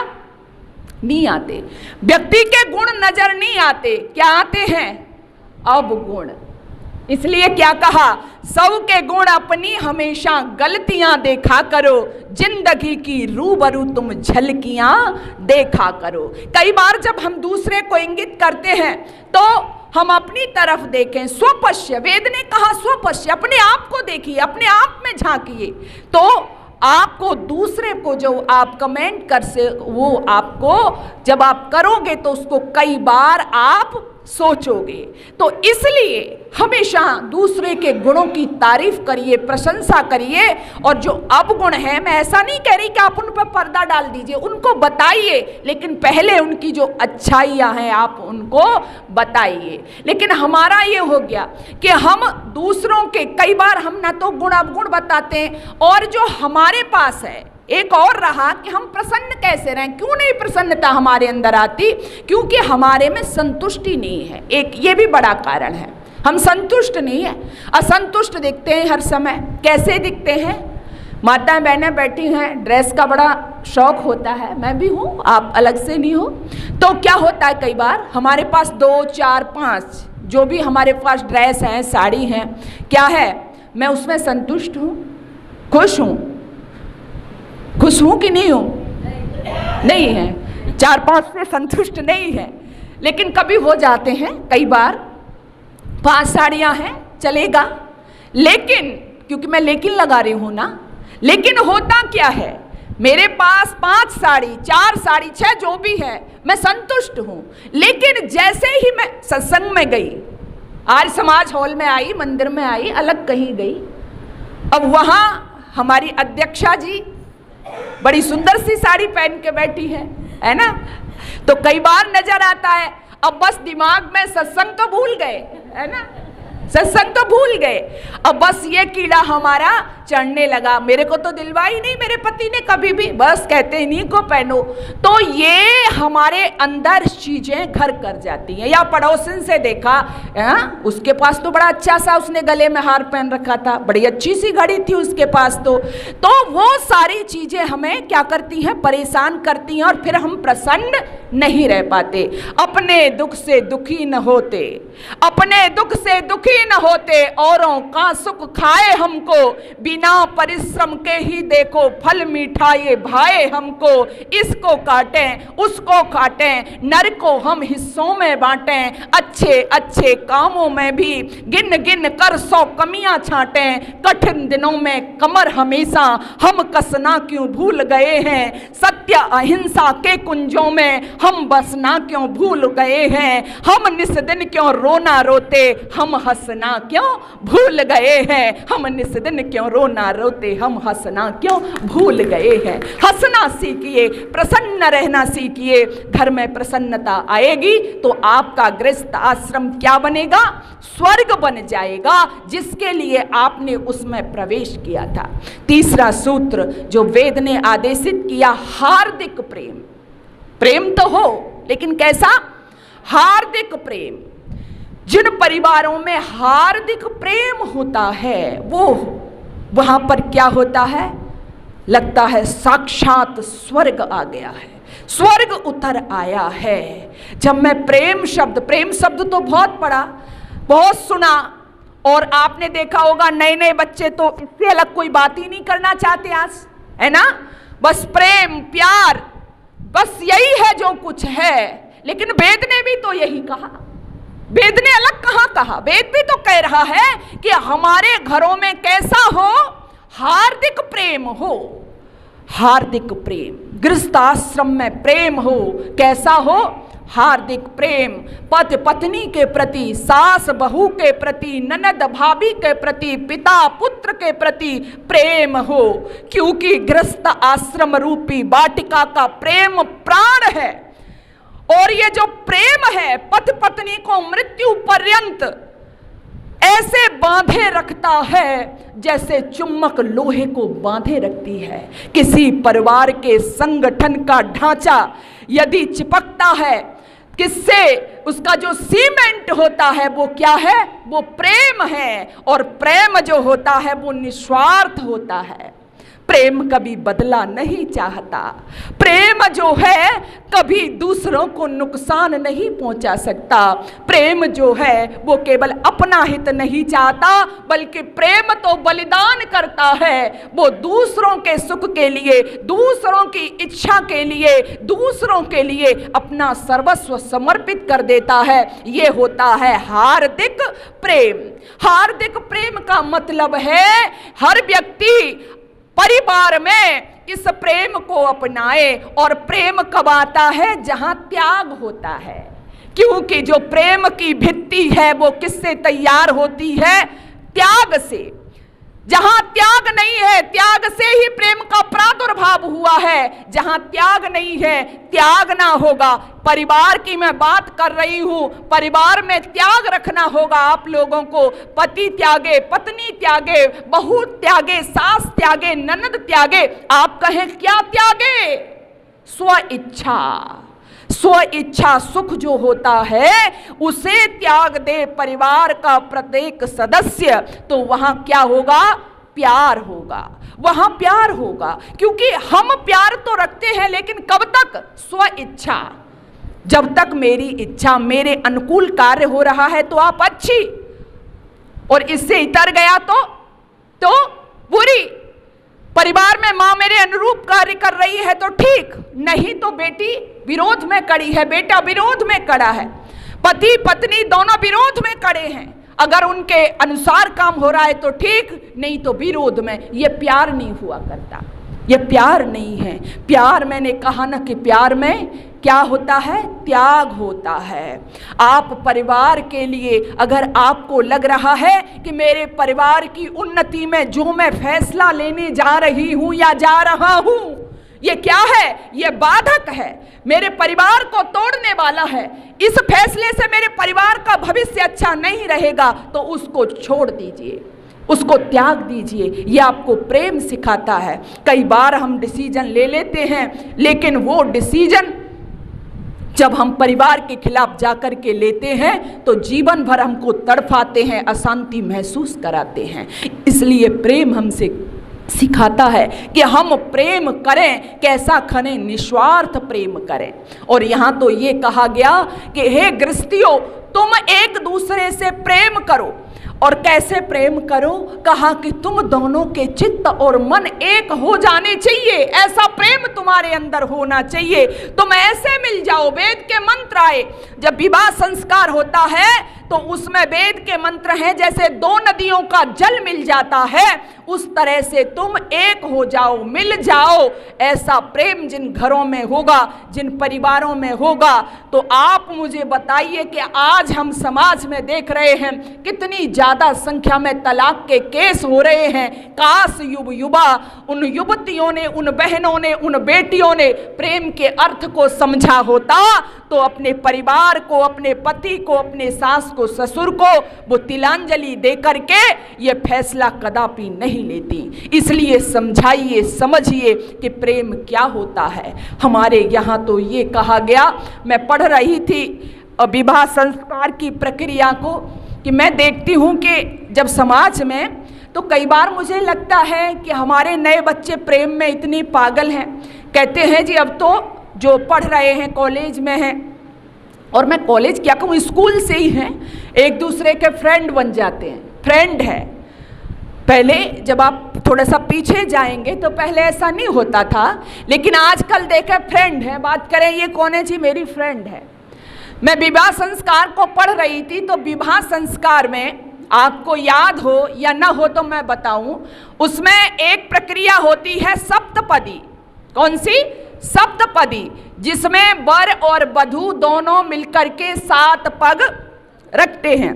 Speaker 1: नहीं आते। व्यक्ति के गुण नजर नहीं आते, क्या आते हैं? अवगुण। इसलिए क्या कहा? सब के गुण अपनी हमेशा गलतियां देखा करो, जिंदगी की रूबरू तुम झलकियां देखा करो। कई बार जब हम दूसरे को इंगित करते हैं तो हम अपनी तरफ देखें। स्वपश्य, वेद ने कहा स्वपश्य, अपने आप को देखिए, अपने आप में झांकिए, तो आपको दूसरे को जो आप कमेंट कर से वो आपको जब आप करोगे तो उसको कई बार आप सोचोगे। तो इसलिए हमेशा दूसरे के गुणों की तारीफ करिए, प्रशंसा करिए। और जो अवगुण है, मैं ऐसा नहीं कह रही कि आप उन पर पर्दा डाल दीजिए, उनको बताइए, लेकिन पहले उनकी जो अच्छाइयाँ हैं आप उनको बताइए। लेकिन हमारा ये हो गया कि हम दूसरों के कई बार हम ना तो गुण अवगुण बताते हैं, और जो हमारे पास है एक और रहा कि हम प्रसन्न कैसे रहें। क्यों नहीं प्रसन्नता हमारे अंदर आती? क्योंकि हमारे में संतुष्टि नहीं है। एक ये भी बड़ा कारण है, हम संतुष्ट नहीं है, असंतुष्ट दिखते हैं हर समय। कैसे दिखते हैं? माताएं बहनें बैठी हैं, ड्रेस का बड़ा शौक होता है, मैं भी हूँ, आप अलग से नहीं हो। तो क्या होता है, कई बार हमारे पास 2, 4, 5 जो भी हमारे पास ड्रेस हैं, साड़ी हैं, क्या है, मैं उसमें संतुष्ट हूँ, खुश हूँ? खुश हूं कि नहीं हूं? नहीं है। 4-5 से संतुष्ट नहीं है। लेकिन कभी हो जाते हैं, कई बार 5 साड़ियां हैं चलेगा, लेकिन क्योंकि मैं लेकिन लगा रही हूं ना, लेकिन होता क्या है, मेरे पास 5 साड़ी, 4 साड़ी, 6 जो भी है, मैं संतुष्ट हूं। लेकिन जैसे ही मैं सत्संग में गई, आर्य समाज हॉल में आई, मंदिर में आई, अलग कहीं गई, अब वहां हमारी अध्यक्षा जी बड़ी सुंदर सी साड़ी पहन के बैठी है ना, तो कई बार नजर आता है, अब बस दिमाग में सत्संग तो भूल गए, है ना, सत्संग तो भूल गए, अब बस ये कीड़ा हमारा चढ़ने लगा। मेरे को तो दिलवाई नहीं मेरे पति ने कभी भी, बस कहते हैं इन्हीं को पहनो। तो ये हमारे अंदर चीजें घर कर जाती हैं। या पड़ोसन से देखा, उसके पास तो बड़ा अच्छा सा उसने गले में हार पहन रखा था, बड़ी अच्छी सी घड़ी थी उसके पास, तो वो सारी चीजें हमें क्या करती हैं, परेशान करती हैं, और फिर हम प्रसन्न नहीं रह पाते। अपने दुख से दुखी न होते, अपने दुख से दुखी न होते, औरों का सुख खाए हमको, बिना परिश्रम के ही देखो फल मीठा ये भाए हमको। इसको काटें उसको काटें, नर को हम हिस्सों में बांटें, अच्छे अच्छे कामों में भी गिन गिन कर 100 कमियां छांटें। कठिन दिनों में कमर हमेशा हम कसना क्यों भूल गए हैं, सत्य अहिंसा के कुंजों में हम बसना क्यों भूल गए हैं। हम निस दिन क्यों रोना रोते, हम हंसना क्यों भूल गए हैं। हम निस दिन क्यों रोना रोते, हम हंसना क्यों भूल गए हैं। हंसना सीखिए, प्रसन्न रहना सीखिए, घर में प्रसन्नता आएगी तो आपका गृहस्थ आश्रम क्या बनेगा, स्वर्ग बन जाएगा, जिसके लिए आपने उसमें प्रवेश किया था। तीसरा सूत्र जो वेद ने आदेशित किया, हार्दिक प्रेम। प्रेम तो हो, लेकिन कैसा? हार्दिक प्रेम। जिन परिवारों में हार्दिक प्रेम होता है, वो वहां पर क्या होता है, लगता है साक्षात स्वर्ग आ गया है, स्वर्ग उतर आया है। जब मैं प्रेम शब्द तो बहुत पढ़ा, बहुत सुना, और आपने देखा होगा नए नए बच्चे तो इससे अलग कोई बात ही नहीं करना चाहते आज, है ना, बस प्रेम प्यार, बस यही है जो कुछ है। लेकिन वेद ने भी तो यही कहा, वेद ने अलग कहाँ कहा, वेद भी तो कह रहा है कि हमारे घरों में कैसा हो, हार्दिक प्रेम हो। हार्दिक प्रेम, गृहस्थ आश्रम में प्रेम हो, कैसा हो, हार्दिक प्रेम। पति पत्नी के प्रति, सास बहू के प्रति, ननद भाभी के प्रति, पिता पुत्र के प्रति प्रेम हो, क्योंकि गृहस्थ आश्रम रूपी वाटिका का प्रेम प्राण है। और ये जो प्रेम है, पति पत्नी को मृत्यु पर्यंत ऐसे बांधे रखता है जैसे चुम्बक लोहे को बांधे रखती है। किसी परिवार के संगठन का ढांचा यदि चिपकता है, किससे? उसका जो सीमेंट होता है वो क्या है? वो प्रेम है। और प्रेम जो होता है वो निस्वार्थ होता है। प्रेम कभी बदला नहीं चाहता। प्रेम जो है कभी दूसरों को नुकसान नहीं पहुंचा सकता। प्रेम जो है वो केवल अपना हित नहीं चाहता, बल्कि प्रेम तो बलिदान करता है। वो दूसरों के सुख के लिए, दूसरों की इच्छा के लिए, दूसरों के लिए अपना सर्वस्व समर्पित कर देता है। ये होता है हार्दिक प्रेम। हार्दिक प्रेम का मतलब है हर व्यक्ति परिवार में इस प्रेम को अपनाए। और प्रेम कब आता है? जहां त्याग होता है। क्योंकि जो प्रेम की भित्ति है वो किससे तैयार होती है? त्याग से। जहां त्याग नहीं है, त्याग से ही प्रेम का प्रादुर्भाव हुआ है। जहां त्याग नहीं है, त्याग ना होगा। परिवार की मैं बात कर रही हूं। परिवार में त्याग रखना होगा आप लोगों को। पति त्यागे, पत्नी त्यागे, बहू त्यागे, सास त्यागे, ननद त्यागे। आप कहें क्या त्यागे? स्व इच्छा। स्व इच्छा सुख जो होता है उसे त्याग दे परिवार का प्रत्येक सदस्य, तो वहां क्या होगा? प्यार होगा। वहां प्यार होगा। क्योंकि हम प्यार तो रखते हैं, लेकिन कब तक? स्व इच्छा। जब तक मेरी इच्छा, मेरे अनुकूल कार्य हो रहा है तो आप अच्छी, और इससे इतर गया तो बुरी। परिवार में माँ मेरे अनुरूप कार्य कर रही है तो ठीक, नहीं तो बेटी विरोध में खड़ी है, बेटा विरोध में खड़ा है, पति पत्नी दोनों विरोध में खड़े हैं। अगर उनके अनुसार काम हो रहा है तो ठीक, नहीं तो विरोध में। ये प्यार नहीं हुआ करता। ये प्यार नहीं है। प्यार, मैंने कहा ना कि प्यार में क्या होता है? त्याग होता है। आप परिवार के लिए अगर आपको लग रहा है कि मेरे परिवार की उन्नति में जो मैं फैसला लेने जा रही हूं या जा रहा हूं, ये क्या है? ये बाधक है, मेरे परिवार को तोड़ने वाला है, इस फैसले से मेरे परिवार का भविष्य अच्छा नहीं रहेगा, तो उसको छोड़ दीजिए, उसको त्याग दीजिए। ये आपको प्रेम सिखाता है। कई बार हम डिसीजन ले लेते हैं, लेकिन वो डिसीजन जब हम परिवार के खिलाफ जाकर के लेते हैं तो जीवन भर हमको तड़पाते हैं, अशांति महसूस कराते हैं। इसलिए प्रेम हमसे सिखाता है कि हम प्रेम करें, कैसा करें? निस्वार्थ प्रेम करें। और यहाँ तो ये कहा गया कि हे गृहस्थियों, तुम एक दूसरे से प्रेम करो। और कैसे प्रेम करो? कहा कि तुम दोनों के चित्त और मन एक हो जाने चाहिए। ऐसा प्रेम तुम्हारे अंदर होना चाहिए, तुम ऐसे मिल जाओ। वेद के मंत्र आए, जब विवाह संस्कार होता है तो उसमें वेद के मंत्र हैं, जैसे दो नदियों का जल मिल जाता है, उस तरह से तुम एक हो जाओ, मिल जाओ। ऐसा प्रेम जिन घरों में होगा, जिन परिवारों में होगा, तो आप मुझे बताइए कि आज हम समाज में देख रहे हैं कितनी ज्यादा संख्या में तलाक के केस हो रहे हैं। काश युवा, उन युवतियों ने, उन बहनों ने, उन बेटियों ने प्रेम के अर्थ को समझा होता तो अपने परिवार को, अपने पति को, अपने सास को, ससुर को वो तिलांजलि दे करके ये फैसला कदापि नहीं लेती। इसलिए समझाइए, समझिए कि प्रेम क्या होता है। हमारे यहाँ तो ये कहा गया, मैं पढ़ रही थी विवाह संस्कार की प्रक्रिया को, कि मैं देखती हूँ कि जब समाज में, तो कई बार मुझे लगता है कि हमारे नए बच्चे प्रेम में इतनी पागल हैं। कहते हैं जी अब तो जो पढ़ रहे हैं कॉलेज में हैं, और मैं कॉलेज क्या कहूँ, स्कूल से ही हैं, एक दूसरे के फ्रेंड बन जाते हैं। फ्रेंड है, पहले जब आप थोड़ा सा पीछे जाएंगे तो पहले ऐसा नहीं होता था, लेकिन आजकल देखें फ्रेंड है, बात करें ये कौन है जी, मेरी फ्रेंड है। मैं विवाह संस्कार को पढ़ रही थी, तो विवाह संस्कार में आपको याद हो या ना हो तो मैं बताऊं, उसमें एक प्रक्रिया होती है सप्तपदी। कौन सी? सप्तपदी, जिसमें वर और वधू दोनों मिलकर के 7 पग रखते हैं।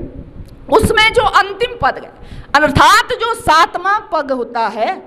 Speaker 1: उसमें जो अंतिम पद है, अर्थात जो 7वां पग होता है,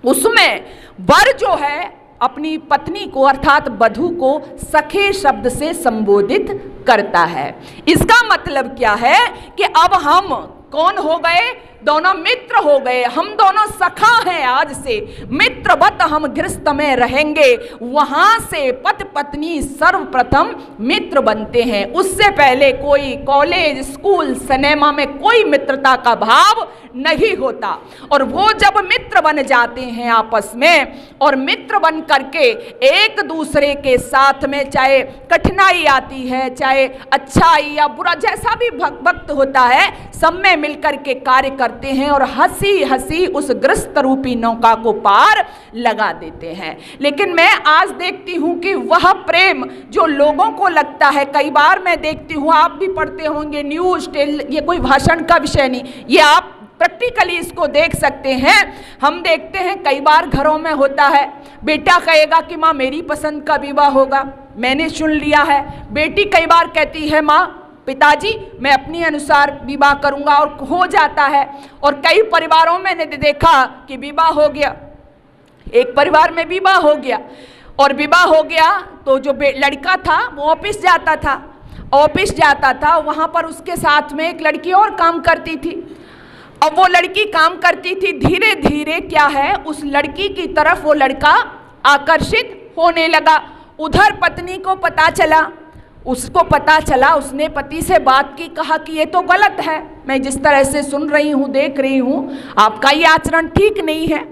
Speaker 1: उसमें वर जो है अपनी पत्नी को अर्थात वधू को सखे शब्द से संबोधित करता है। इसका मतलब क्या है कि अब हम कौन हो गए? दोनों मित्र हो गए। हम दोनों सखा हैं, आज से मित्रवत हम गृहस्थ में रहेंगे। वहां से पति पत्नी सर्वप्रथम मित्र बनते हैं। उससे पहले कोई कॉलेज, स्कूल, सिनेमा में कोई मित्रता का भाव नहीं होता। और वो जब मित्र बन जाते हैं आपस में, और मित्र बन करके एक दूसरे के साथ में चाहे कठिनाई आती है, चाहे अच्छाई या बुरा, जैसा भी वक्त होता है, सब में मिलकर के कार्य करते हैं और हंसी हंसी उस ग्रस्त रूपी नौका को पार लगा देते हैं। लेकिन मैं आज देखती हूं कि वह प्रेम जो लोगों को लगता है, कई बार मैं देखती हूं, आप भी पढ़ते होंगे न्यूज, ये कोई भाषण का विषय नहीं, ये आप प्रैक्टिकली इसको देख सकते हैं। हम देखते हैं कई बार घरों में होता है, बेटा कहेगा कि माँ मेरी पसंद का विवाह होगा, मैंने चुन लिया है। बेटी कई बार कहती है माँ पिताजी मैं अपनी अनुसार विवाह करूंगा, और हो जाता है। और कई परिवारों में मैंने देखा कि विवाह हो गया, एक परिवार में विवाह हो गया, और विवाह हो गया तो जो लड़का था वो ऑफिस जाता था, वहां पर उसके साथ में एक लड़की और काम करती थी। अब वो लड़की काम करती थी, धीरे धीरे क्या है, उस लड़की की तरफ वो लड़का आकर्षित होने लगा। उधर पत्नी को पता चला, उसने पति से बात की, कहा कि ये तो गलत है, मैं जिस तरह से सुन रही हूँ, देख रही हूँ, आपका ये आचरण ठीक नहीं है।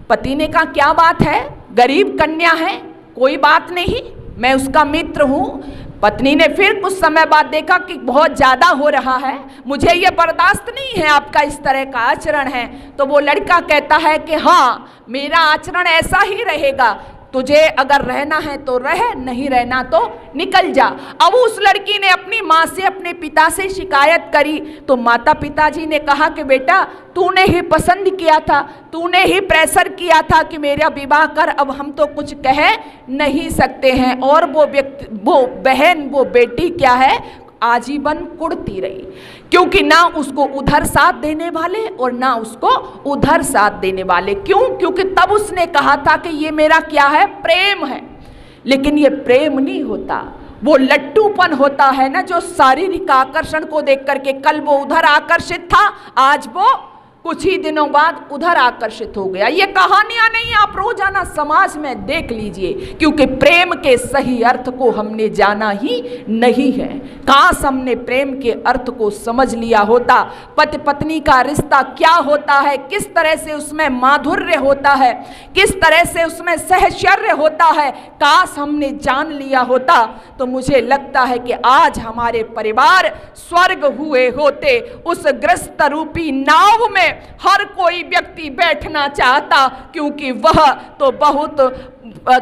Speaker 1: पति ने कहा क्या बात है, गरीब कन्या है, कोई बात नहीं, मैं उसका मित्र हूँ। पत्नी ने फिर कुछ समय बाद देखा कि बहुत ज़्यादा हो रहा है, मुझे ये बर्दाश्त नहीं है, आपका इस तरह का आचरण है। तो वो लड़का कहता है कि हाँ मेरा आचरण ऐसा ही रहेगा, तुझे अगर रहना है तो रह, नहीं रहना तो निकल जा। अब उस लड़की ने अपनी माँ से, अपने पिता से शिकायत करी, तो माता पिताजी ने कहा कि बेटा तूने ही पसंद किया था, तूने ही प्रेशर किया था कि मेरा विवाह कर, अब हम तो कुछ कह नहीं सकते हैं। और वो बहन, वो बेटी क्या है, आजीवन कुड़ती रही, क्योंकि ना उसको उधर साथ देने वाले और ना उसको उधर साथ देने वाले। क्यों? क्योंकि तब उसने कहा था कि ये मेरा क्या है, प्रेम है। लेकिन ये प्रेम नहीं होता, वो लट्टूपन होता है ना, जो शारीरिक आकर्षण को देख करके, कल वो उधर आकर्षित था, आज वो कुछ ही दिनों बाद उधर आकर्षित हो गया। ये कहानियां नहीं, आप रोजाना समाज में देख लीजिए, क्योंकि प्रेम के सही अर्थ को हमने जाना ही नहीं है। काश हमने प्रेम के अर्थ को समझ लिया होता, पति पत्नी का रिश्ता क्या होता है, किस तरह से उसमें माधुर्य होता है, किस तरह से उसमें सहचर्य होता है, काश हमने जान लिया होता, तो मुझे लगता है कि आज हमारे परिवार स्वर्ग हुए होते। उस ग्रस्त रूपी नाव में हर कोई व्यक्ति बैठना चाहता, क्योंकि वह तो बहुत,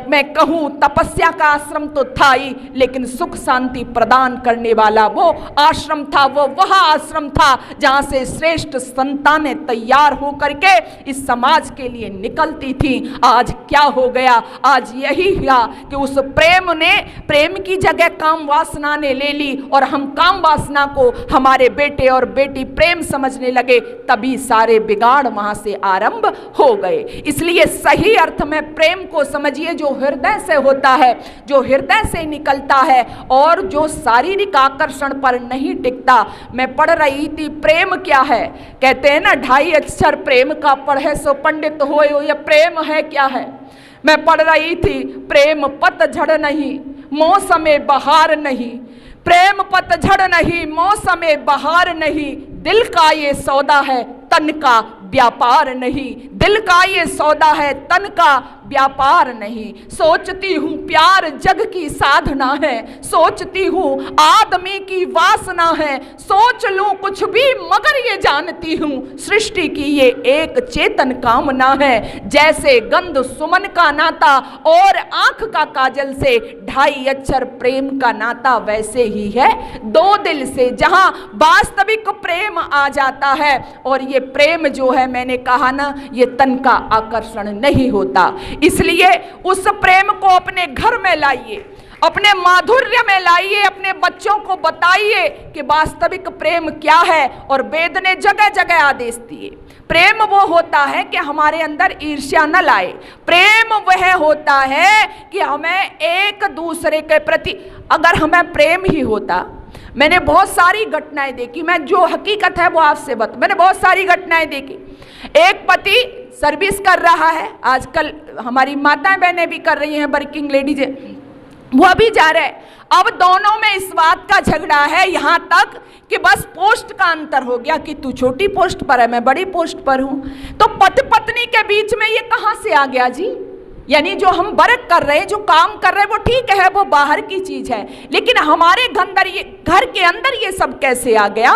Speaker 1: मैं कहूँ तपस्या का आश्रम तो था ही, लेकिन सुख शांति प्रदान करने वाला वो आश्रम था, वो वह आश्रम था जहाँ से श्रेष्ठ संतानें तैयार हो करके इस समाज के लिए निकलती थी। आज क्या हो गया? आज यही हुआ कि उस प्रेम ने, प्रेम की जगह काम वासना ने ले ली, और हम काम वासना को हमारे बेटे और बेटी प्रेम समझने लगे, तभी सारे बिगाड़ वहाँ से आरंभ हो गए। इसलिए सही अर्थ में प्रेम को समझिए, जो हृदय से होता है, जो हृदय से निकलता है, और जो शारीरिक आकर्षण पर नहीं टिकता। मैं पढ़ रही थी, प्रेम क्या है, कहते हैं ना 2.5 अक्षर प्रेम का पढ़े सो पंडित होए, ये प्रेम है क्या है? मैं पढ़ रही थी, प्रेम पतझड़ नहीं, मौसमे बहार नहीं, प्रेम पतझड़ नहीं, मौसमे बहार नहीं, दिल का ये सौदा है, तन का व्यापार नहीं, दिल का ये सौदा है, तन का व्यापार नहीं। सोचती हूँ प्यार जग की साधना है, सोचती हूँ आदमी की वासना है, सोच लूँ कुछ भी मगर ये जानती हूँ सृष्टि की ये एक चेतन कामना है। जैसे गंध सुमन का नाता और आंख का काजल से 2.5 अक्षर प्रेम का नाता वैसे ही है दो दिल से, जहाँ वास्तविक प्रेम आ जाता है। और ये प्रेम जो है, मैंने कहा ना, ये तन का आकर्षण नहीं होता। इसलिए उस प्रेम को अपने घर में लाइए, अपने माधुर्य में लाइए, अपने बच्चों को बताइए कि वास्तविक प्रेम क्या है। और वेद ने जगह जगह आदेश दिए। प्रेम वो होता है कि हमारे अंदर ईर्ष्या न लाए, प्रेम वह होता है कि हमें एक दूसरे के प्रति, अगर हमें प्रेम ही होता, मैंने बहुत सारी घटनाएं देखी, मैं जो हकीकत है वो आपसे मैंने बहुत सारी घटनाएं देखी। एक पति सर्विस कर रहा है, आजकल हमारी माताएं बहनें भी कर रही हैं, वर्किंग लेडीज, वो भी जा रहे हैं। अब दोनों में इस बात का झगड़ा है, यहां तक कि बस पोस्ट का अंतर हो गया कि तू छोटी पोस्ट पर है, मैं बड़ी पोस्ट पर हूं। तो पति पत्नी के बीच में ये कहां से आ गया जी? यानी जो हम वर्क कर रहे हैं, जो काम कर रहे हैं, वो ठीक है, वो बाहर की चीज है, लेकिन हमारे घर के अंदर ये सब कैसे आ गया?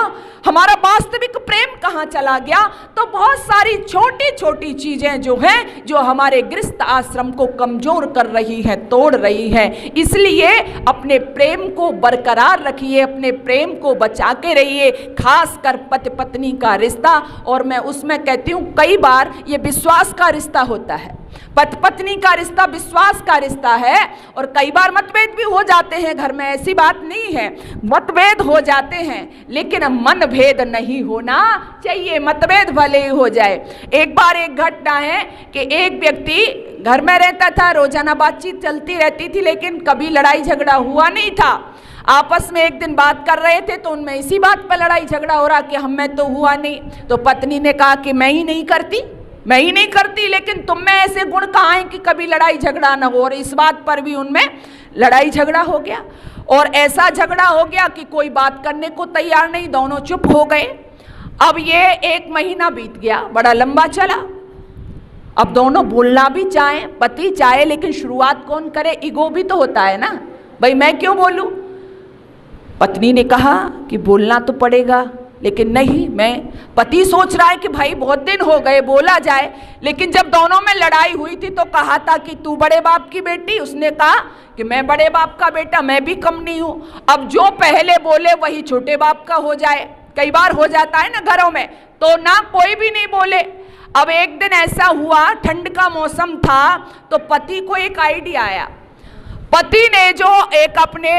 Speaker 1: हमारा वास्तविक प्रेम कहाँ चला गया? तो बहुत सारी छोटी छोटी चीजें जो हैं, जो हमारे गृहस्थ आश्रम को कमजोर कर रही हैं, तोड़ रही हैं। इसलिए अपने प्रेम को बरकरार रखिए, अपने प्रेम को बचा के रहिए, खासकर पति पत्नी का रिश्ता। और मैं उसमें कहती हूँ कई बार ये विश्वास का रिश्ता होता है, पति पत्नी का रिश्ता विश्वास का रिश्ता है। और कई बार मतभेद भी हो जाते हैं घर में, ऐसी बात नहीं है, मतभेद हो जाते हैं, लेकिन मनभेद नहीं होना चाहिए। मतभेद भले ही हो जाए। एक बार एक घटना है कि एक व्यक्ति घर में रहता था, रोजाना बातचीत चलती रहती थी, लेकिन कभी लड़ाई झगड़ा हुआ नहीं था। आपस में एक दिन बात कर रहे थे तो उनमें इसी बात पर लड़ाई झगड़ा हो रहा कि हम में तो हुआ नहीं। तो पत्नी ने कहा कि मैं ही नहीं करती, लेकिन तुम में ऐसे गुण कहाँ हैं कि कभी लड़ाई झगड़ा ना हो। और इस बात पर भी उनमें लड़ाई झगड़ा हो गया, और ऐसा झगड़ा हो गया कि कोई बात करने को तैयार नहीं, दोनों चुप हो गए। अब ये 1 महीना बीत गया, बड़ा लंबा चला। अब दोनों बोलना भी चाहे, पति चाहे, लेकिन शुरुआत कौन करे? ईगो भी तो होता है ना, भाई मैं क्यों बोलूं? पत्नी ने कहा कि बोलना तो पड़ेगा, लेकिन नहीं, पति सोच रहा है कि भाई बहुत दिन हो गए, बोला जाए। लेकिन जब दोनों में लड़ाई हुई थी तो कहा था कि तू बड़े बाप की बेटी, उसने कहा कि मैं बड़े बाप का बेटा, मैं भी कम नहीं हूं। अब जो पहले बोले वही छोटे बाप का हो जाए, कई बार हो जाता है ना घरों में, तो ना कोई भी नहीं बोले। अब एक दिन ऐसा हुआ, ठंड का मौसम था, तो पति को एक आइडिया आया। पति ने जो एक अपने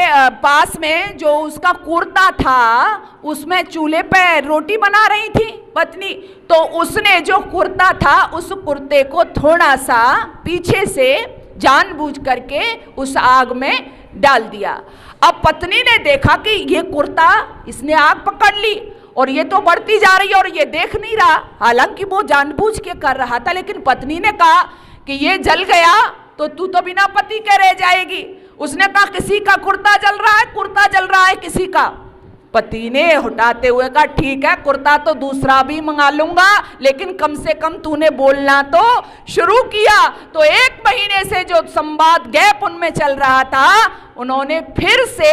Speaker 1: पास में जो उसका कुर्ता था, उसमें चूल्हे पे रोटी बना रही थी पत्नी, तो उसने जो कुर्ता था उस कुर्ते को थोड़ा सा पीछे से जानबूझ करके उस आग में डाल दिया। अब पत्नी ने देखा कि ये कुर्ता, इसने आग पकड़ ली और ये तो बढ़ती जा रही है और ये देख नहीं रहा, हालांकि वो जानबूझ के कर रहा था। लेकिन पत्नी ने कहा कि ये जल गया तो तू तो बिना पति के रह जाएगी। उसने कहा किसी का कुर्ता जल रहा है किसी का। पति ने हटाते हुए कहा ठीक है, कुर्ता तो दूसरा भी मंगा लूंगा, लेकिन कम से कम तूने बोलना तो शुरू किया। तो 1 महीने से जो संवाद गैप उनमें चल रहा था, उन्होंने फिर से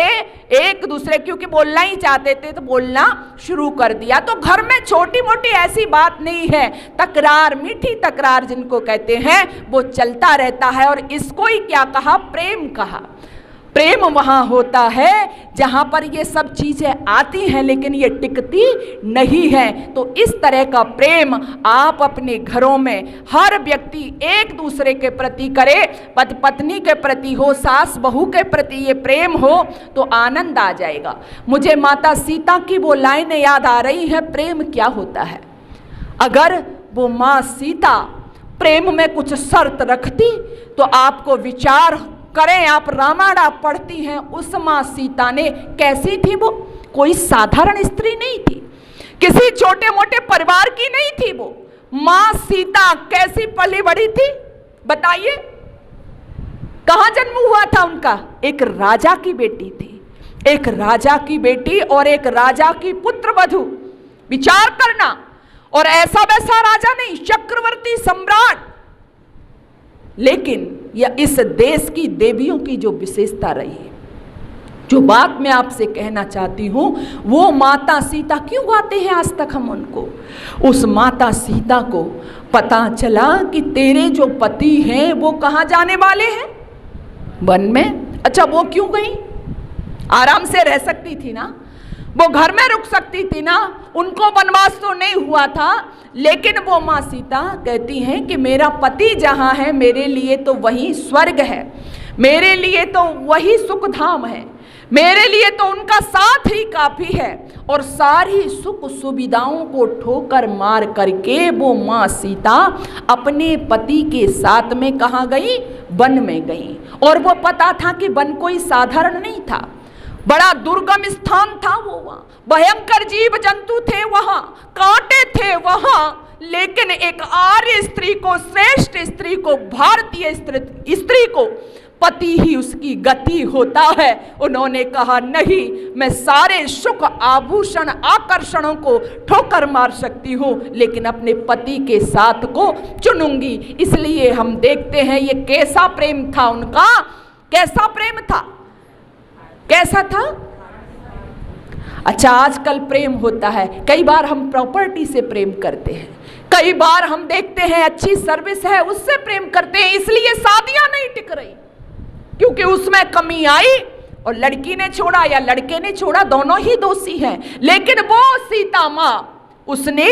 Speaker 1: एक दूसरे, क्योंकि बोलना ही चाहते थे, तो बोलना शुरू कर दिया। तो घर में छोटी मोटी ऐसी बात नहीं है, तकरार, मीठी तकरार जिनको कहते हैं, वो चलता रहता है। और इसको ही क्या कहा? प्रेम कहा। प्रेम वहां होता है जहां पर ये सब चीजें आती हैं, लेकिन ये टिकती नहीं है। तो इस तरह का प्रेम आप अपने घरों में हर व्यक्ति एक दूसरे के प्रति करे, पति पत्नी के प्रति हो, सास बहू के प्रति ये प्रेम हो, तो आनंद आ जाएगा। मुझे माता सीता की वो लाइनें याद आ रही है, प्रेम क्या होता है। अगर वो माँ सीता प्रेम में कुछ शर्त रखती तो आपको विचार करें, आप रामायण आप पढ़ती हैं, उस माँ सीता ने कैसी थी? वो कोई साधारण स्त्री नहीं थी, किसी छोटे मोटे परिवार की नहीं थी। वो माँ सीता कैसी पली बड़ी थी बताइए? कहाँ जन्म हुआ था उनका? एक राजा की बेटी थी, एक राजा की बेटी और एक राजा की पुत्र वधू। विचार करना, और ऐसा वैसा राजा नहीं, चक्रवर्ती सम्राट। लेकिन यह इस देश की देवियों की जो विशेषता रही है, जो बात मैं आपसे कहना चाहती हूं, वो माता सीता क्यों गाते हैं आज तक हम उनको? उस माता सीता को पता चला कि तेरे जो पति हैं वो कहाँ जाने वाले हैं? वन में। अच्छा, वो क्यों गई? आराम से रह सकती थी ना, वो घर में रुक सकती थी ना, उनको वनवास तो नहीं हुआ था। लेकिन वो माँ सीता कहती हैं कि मेरा पति जहाँ है, मेरे लिए तो वही स्वर्ग है, मेरे लिए तो वही सुख धाम है, मेरे लिए तो उनका साथ ही काफी है। और सारी सुख सुविधाओं को ठोकर मार करके वो माँ सीता अपने पति के साथ में कहाँ गई? वन में गई। और वो पता था कि वन कोई साधारण नहीं था, बड़ा दुर्गम स्थान था वो, वहां भयंकर जीव जंतु थे, वहां कांटे थे वहां, लेकिन एक आर्य स्त्री को, श्रेष्ठ स्त्री को, भारतीय स्त्री को पति ही उसकी गति होता है। उन्होंने कहा नहीं, मैं सारे सुख आभूषण आकर्षणों को ठोकर मार सकती हूँ, लेकिन अपने पति के साथ को चुनूंगी। इसलिए हम देखते हैं ये कैसा प्रेम था उनका, कैसा प्रेम था, कैसा था। अच्छा, आजकल प्रेम होता है, कई बार हम प्रॉपर्टी से प्रेम करते हैं, कई बार हम देखते हैं अच्छी सर्विस है उससे प्रेम करते हैं, इसलिए शादियां नहीं टिक रही, क्योंकि उसमें कमी आई और लड़की ने छोड़ा या लड़के ने छोड़ा, दोनों ही दोषी हैं। लेकिन वो सीता मां, उसने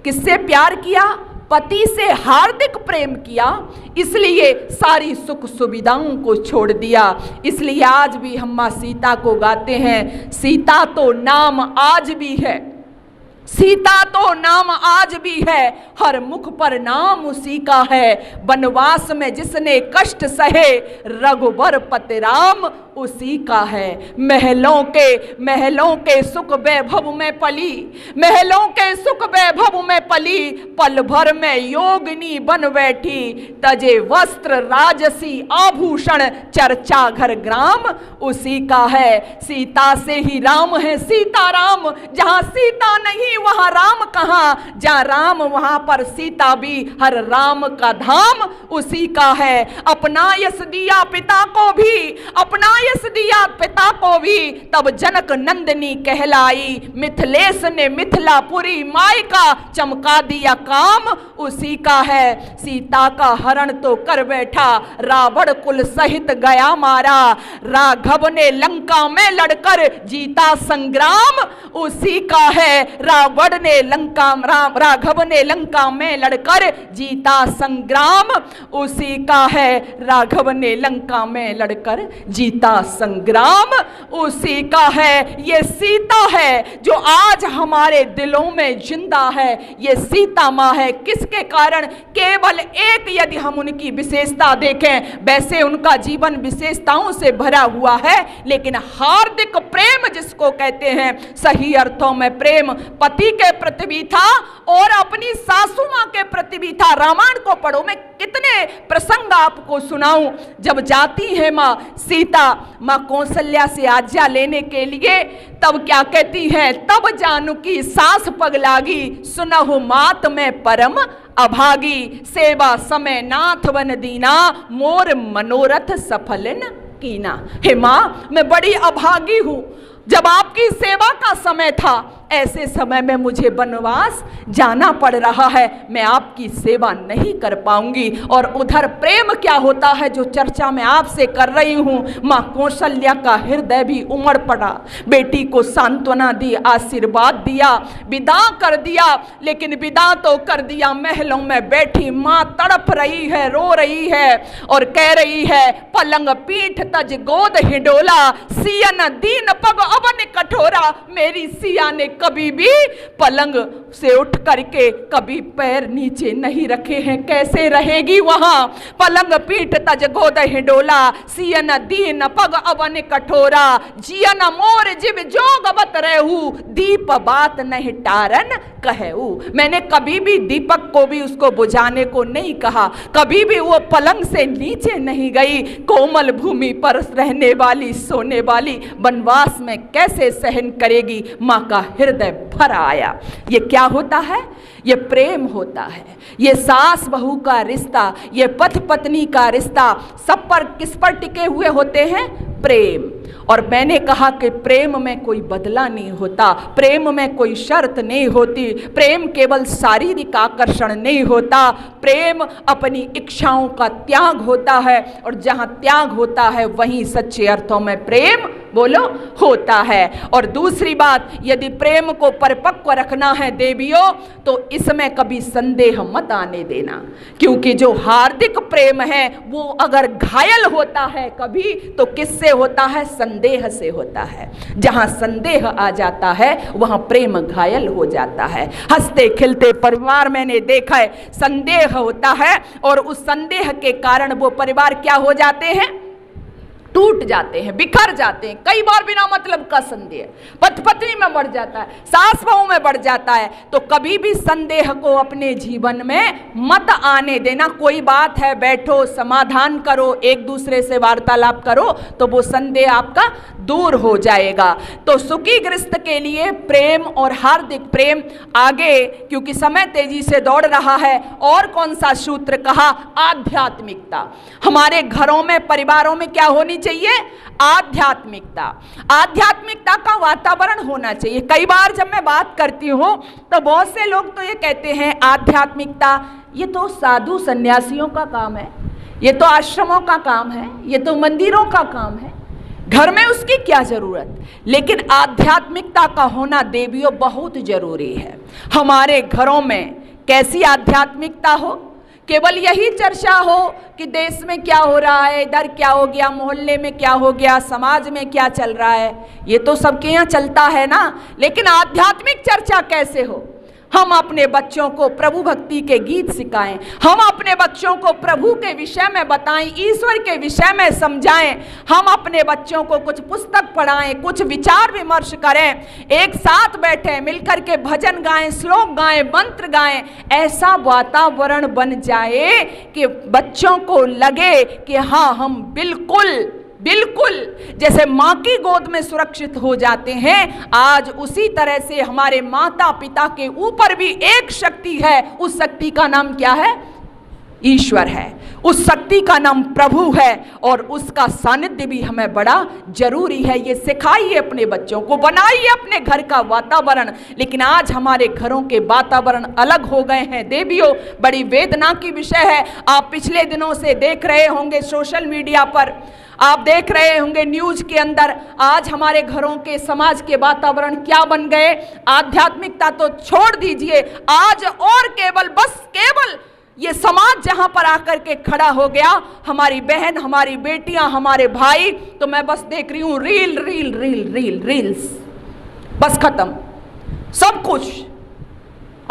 Speaker 1: किससे प्यार किया? पति से हार्दिक प्रेम किया, इसलिए सारी सुख सुविधाओं को छोड़ दिया। इसलिए आज भी हम मां सीता को गाते हैं, सीता तो नाम आज भी है, सीता तो नाम आज भी है, हर मुख पर नाम उसी का है। वनवास में जिसने कष्ट सहे, रघुबर पति राम उसी का है। महलों के सुख वैभव में पली, महलों के सुख वैभव में पली, पल भर में योगिनी बन बैठी, तजे वस्त्र राजसी आभूषण, चर्चा घर ग्राम उसी का है। सीता से ही राम है सीता राम, जहां सीता नहीं वहां राम कहां, जहां राम वहां पर सीता भी, हर राम का धाम उसी का है। अपना यश दिया पिता को भी, अपना यश दिया पिता को भी, तब जनक नंदिनी कहलाई, मिथिलेश ने मिथिलापुरी माई का चमका दिया काम उसी का है। सीता का हरण तो कर बैठा, रावण कुल सहित गया मारा, राघव ने लंका में लड़कर जीता संग्राम उसी का है। राघव ने लंका में लड़कर जीता संग्राम उसी का है। राघव ने लंका में लड़कर जीता संग्राम उसी का है। ये सीता है जो आज हमारे दिलों में जिंदा है, ये सीता माँ है। किसके कारण? केवल एक, यदि हम उनकी विशेषता देखें, वैसे उनका जीवन विशेषताओं से भरा हुआ है, लेकिन हार्दिक प्रेम जिसको कहते हैं, सही अर्थों में प्रेम पति के प्रति भी था और अपनी सासू मां के प्रति भी था। रामायण को पढ़ो, मैं कितने प्रसंग आपको सुनाऊं। जब जाती है मां सीता, मां कौशल्या से आज्ञा लेने के लिए, तब क्या कहती है? तब जानकी सास पगलागी, सुनहु मात में परम अभागी, सेवा समय नाथ वन दीना, मोर मनोरथ सफल न कीना। हे मां, मैं बड़ी अभागी हूं, जब आपकी सेवा का समय था, ऐसे समय में मुझे वनवास जाना पड़ रहा है, मैं आपकी सेवा नहीं कर पाऊंगी। और उधर प्रेम क्या होता है जो चर्चा में आपसे कर रही हूं। मां कौशल्या का हृदय भी उमड़ पड़ा, बेटी को सांत्वना दी, आशीर्वाद दिया, विदा कर दिया। लेकिन विदा तो कर दिया, महलों में बैठी मां तड़प रही है, रो रही है और कह रही है, पलंग पीठ तज गोद हिडोला, सियन दीन पग अवन कठोरा। मेरी सिया ने कभी भी पलंग से उठ करके कभी पैर नीचे नहीं रखे हैं, कैसे रहेगी वहां? पलंग पीठ तज गोद हिडोला, सियन दीन पग अवन कठोरा, जियन मोर जिव जोगवत रहू, दीप बात नहीं टारन कहू। मैंने कभी भी दीपक को भी उसको बुझाने को नहीं कहा, कभी भी वो पलंग से नीचे नहीं गई। कोमल भूमि पर रहने वाली, सोने वाली, वनवास में कैसे सहन करेगी? मां का हृदय भर आया। ये क्या होता है? ये प्रेम होता है। ये सास बहू का रिश्ता, ये पति पत्नी का रिश्ता, सब पर किस पर टिके हुए होते हैं? प्रेम। और मैंने कहा कि प्रेम में कोई बदला नहीं होता, प्रेम में कोई शर्त नहीं होती, प्रेम केवल शारीरिक आकर्षण नहीं होता, प्रेम अपनी इच्छाओं का त्याग होता है। और जहां त्याग होता है वहीं सच्चे अर्थों में प्रेम बोलो होता है। और दूसरी बात, यदि प्रेम को परिपक्व रखना है देवियों, तो इसमें कभी संदेह मत आने देना, क्योंकि जो हार्दिक प्रेम है वो अगर घायल होता है कभी, तो किससे होता है? संदेह से होता है। जहां संदेह आ जाता है वहां प्रेम घायल हो जाता है। हंसते खिलते परिवार मैंने देखा है, संदेह होता है और उस संदेह के कारण वो परिवार क्या हो जाते हैं? टूट जाते हैं, बिखर जाते हैं। कई बार बिना मतलब का संदेह पति पत्नी में बढ़ जाता है, सास बहू में बढ़ जाता है। तो कभी भी संदेह को अपने जीवन में मत आने देना। कोई बात है, बैठो, समाधान करो, एक दूसरे से वार्तालाप करो, तो वो संदेह आपका दूर हो जाएगा। तो सुखी गृहस्थ के लिए प्रेम और हार्दिक प्रेम। आगे क्योंकि समय तेजी से दौड़ रहा है, और कौन सा सूत्र कहा? आध्यात्मिकता। हमारे घरों में, परिवारों में क्या होनी चाहिए? आध्यात्मिकता। आध्यात्मिकता का वातावरण होना चाहिए। कई बार जब मैं बात करती हूँ तो बहुत से लोग तो ये कहते हैं आध्यात्मिकता ये तो साधु सन्यासियों का काम है, ये तो आश्रमों का काम है, ये तो मंदिरों का काम है, घर में उसकी क्या जरूरत। लेकिन आध्यात्मिकता का होना देवियों बहुत जरूरी है। हमारे घरों में कैसी आध्यात्मिकता हो? केवल यही चर्चा हो कि देश में क्या हो रहा है, इधर क्या हो गया, मोहल्ले में क्या हो गया, समाज में क्या चल रहा है, ये तो सबके यहाँ चलता है ना। लेकिन आध्यात्मिक चर्चा कैसे हो? हम अपने बच्चों को प्रभु भक्ति के गीत सिखाएं, हम अपने बच्चों को प्रभु के विषय में बताएं, ईश्वर के विषय में समझाएं, हम अपने बच्चों को कुछ पुस्तक पढ़ाएं, कुछ विचार विमर्श करें, एक साथ बैठें, मिलकर के भजन गाएं, श्लोक गाएं, मंत्र गाएं। ऐसा वातावरण बन जाए कि बच्चों को लगे कि हाँ, हम बिल्कुल जैसे माँ की गोद में सुरक्षित हो जाते हैं, आज उसी तरह से हमारे माता पिता के ऊपर भी एक शक्ति है। उस शक्ति का नाम क्या है? ईश्वर है। उस शक्ति का नाम प्रभु है, और उसका सानिध्य भी हमें बड़ा जरूरी है। ये सिखाइए अपने बच्चों को, बनाइए अपने घर का वातावरण। लेकिन आज हमारे घरों के वातावरण अलग हो गए हैं देवियों, बड़ी वेदना की विषय है। आप पिछले दिनों से देख रहे होंगे सोशल मीडिया पर, आप देख रहे होंगे न्यूज के अंदर, आज हमारे घरों के, समाज के वातावरण क्या बन गए। आध्यात्मिकता तो छोड़ दीजिए, आज और केवल ये समाज जहां पर आकर के खड़ा हो गया, हमारी बहन, हमारी बेटियां, हमारे भाई, तो मैं बस देख रही हूं रील्स, बस खत्म सब कुछ।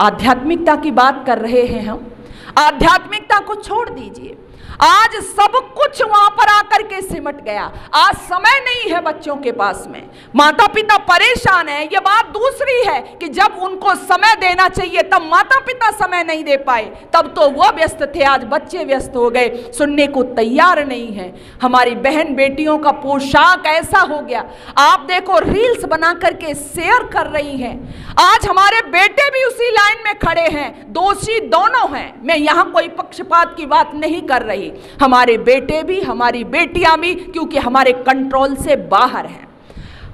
Speaker 1: आध्यात्मिकता की बात कर रहे हैं हम, आध्यात्मिकता को छोड़ दीजिए। आज सब कुछ वहां पर आकर के सिमट गया। आज समय नहीं है बच्चों के पास में, माता पिता परेशान है। ये बात दूसरी है कि जब उनको समय देना चाहिए तब माता पिता समय नहीं दे पाए, तब तो वो व्यस्त थे, आज बच्चे व्यस्त हो गए, सुनने को तैयार नहीं है। हमारी बहन बेटियों का पोशाक ऐसा हो गया, आप देखो रील्स बना करके शेयर कर रही हैं। आज हमारे बेटे भी उसी लाइन में खड़े हैं, दोषी दोनों हैं। मैं यहां कोई पक्षपात की बात नहीं कर रही, हमारे बेटे भी, हमारी बेटियां भी, क्योंकि हमारे कंट्रोल से बाहर हैं,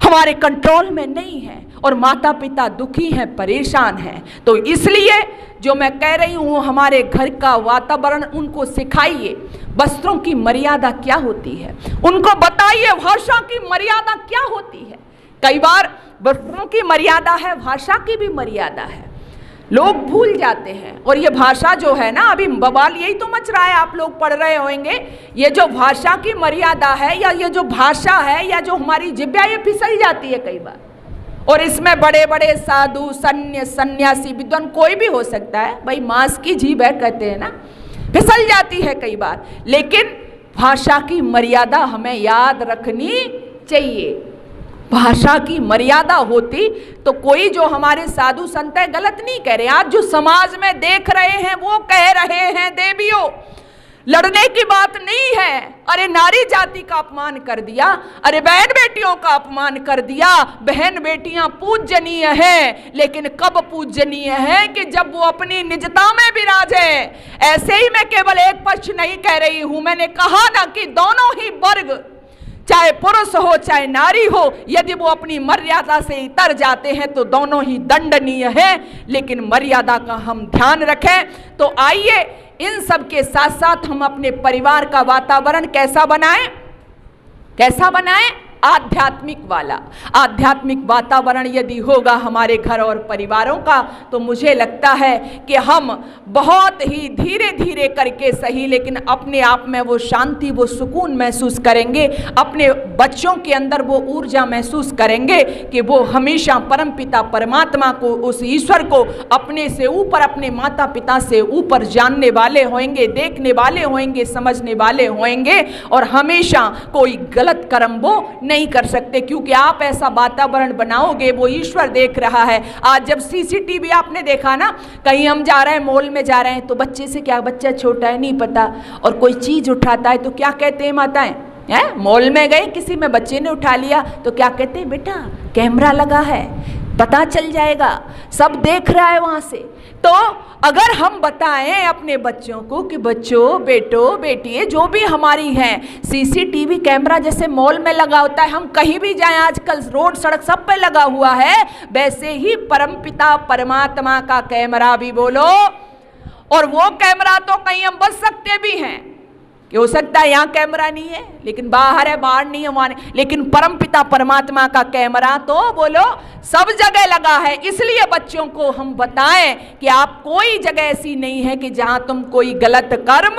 Speaker 1: हमारे कंट्रोल में नहीं है, और माता पिता दुखी हैं, परेशान हैं। तो इसलिए जो मैं कह रही हूं, हमारे घर का वातावरण उनको सिखाइए। वस्त्रों की मर्यादा क्या होती है उनको बताइए, भाषा की मर्यादा क्या होती है। कई बार वस्त्रों की मर्यादा है, भाषा की भी मर्यादा है, लोग भूल जाते हैं। और ये भाषा जो है ना, अभी बवाल यही तो मच रहा है, आप लोग पढ़ रहे होंगे, ये जो भाषा की मर्यादा है, या ये जो भाषा है, या जो हमारी जिब्या, ये फिसल जाती है कई बार। और इसमें बड़े बड़े साधु, सन्यासी, विद्वान, कोई भी हो सकता है भाई, मांस की जीभ है कहते हैं ना, फिसल जाती है कई बार। लेकिन भाषा की मर्यादा हमें याद रखनी चाहिए। भाषा की मर्यादा होती तो कोई जो हमारे साधु संत है गलत नहीं कह रहे। आज जो समाज में देख रहे हैं वो कह रहे हैं देवियों, लड़ने की बात नहीं है। अरे नारी जाति का अपमान कर दिया, अरे बहन बेटियों का अपमान कर दिया। बहन बेटियां पूजनीय हैं, लेकिन कब पूजनीय है कि जब वो अपनी निजता में विराजे। ऐसे ही मैं केवल एक पक्ष नहीं कह रही हूं, मैंने कहा ना कि दोनों ही वर्ग, चाहे पुरुष हो चाहे नारी हो, यदि वो अपनी मर्यादा से इतर जाते हैं तो दोनों ही दंडनीय है। लेकिन मर्यादा का हम ध्यान रखें। तो आइए इन सब के साथ साथ हम अपने परिवार का वातावरण कैसा बनाएं? आध्यात्मिक वाला, आध्यात्मिक वातावरण यदि होगा हमारे घर और परिवारों का, तो मुझे लगता है कि हम बहुत ही धीरे धीरे करके सही, लेकिन अपने आप में वो शांति, वो सुकून महसूस करेंगे, अपने बच्चों के अंदर वो ऊर्जा महसूस करेंगे कि वो हमेशा परमपिता परमात्मा को, उस ईश्वर को अपने से ऊपर, अपने माता पिता से ऊपर जानने वाले होंगे, देखने वाले होंगे, समझने वाले होंगे, और हमेशा कोई गलत कर्म वो नहीं कर सकते, क्योंकि आप ऐसा वातावरण बनाओगे, वो ईश्वर देख रहा है। आज जब सीसीटीवी आपने देखा ना, कहीं हम जा रहे हैं, मॉल में जा रहे हैं, तो बच्चे से क्या, बच्चा छोटा है नहीं पता, और कोई चीज उठाता है तो क्या कहते हैं माताएं, है मॉल में गए, किसी में बच्चे ने उठा लिया तो क्या कहते हैं, बेटा कैमरा लगा है, पता चल जाएगा, सब देख रहा है वहां से। तो अगर हम बताएं अपने बच्चों को कि बच्चों, बेटो, बेटिए, जो भी हमारी हैं, सीसीटीवी कैमरा जैसे मॉल में लगा होता है, हम कहीं भी जाएं, आजकल रोड सड़क सब पे लगा हुआ है, वैसे ही परमपिता परमात्मा का कैमरा भी बोलो। और वो कैमरा तो कहीं हम बच सकते भी हैं, कि हो सकता है यहाँ कैमरा नहीं है, लेकिन बाहर है, बाहर नहीं है, वहां नहीं, लेकिन परमपिता परमात्मा का कैमरा तो बोलो सब जगह लगा है। इसलिए बच्चों को हम बताएं कि आप कोई जगह ऐसी नहीं है कि जहां तुम कोई गलत कर्म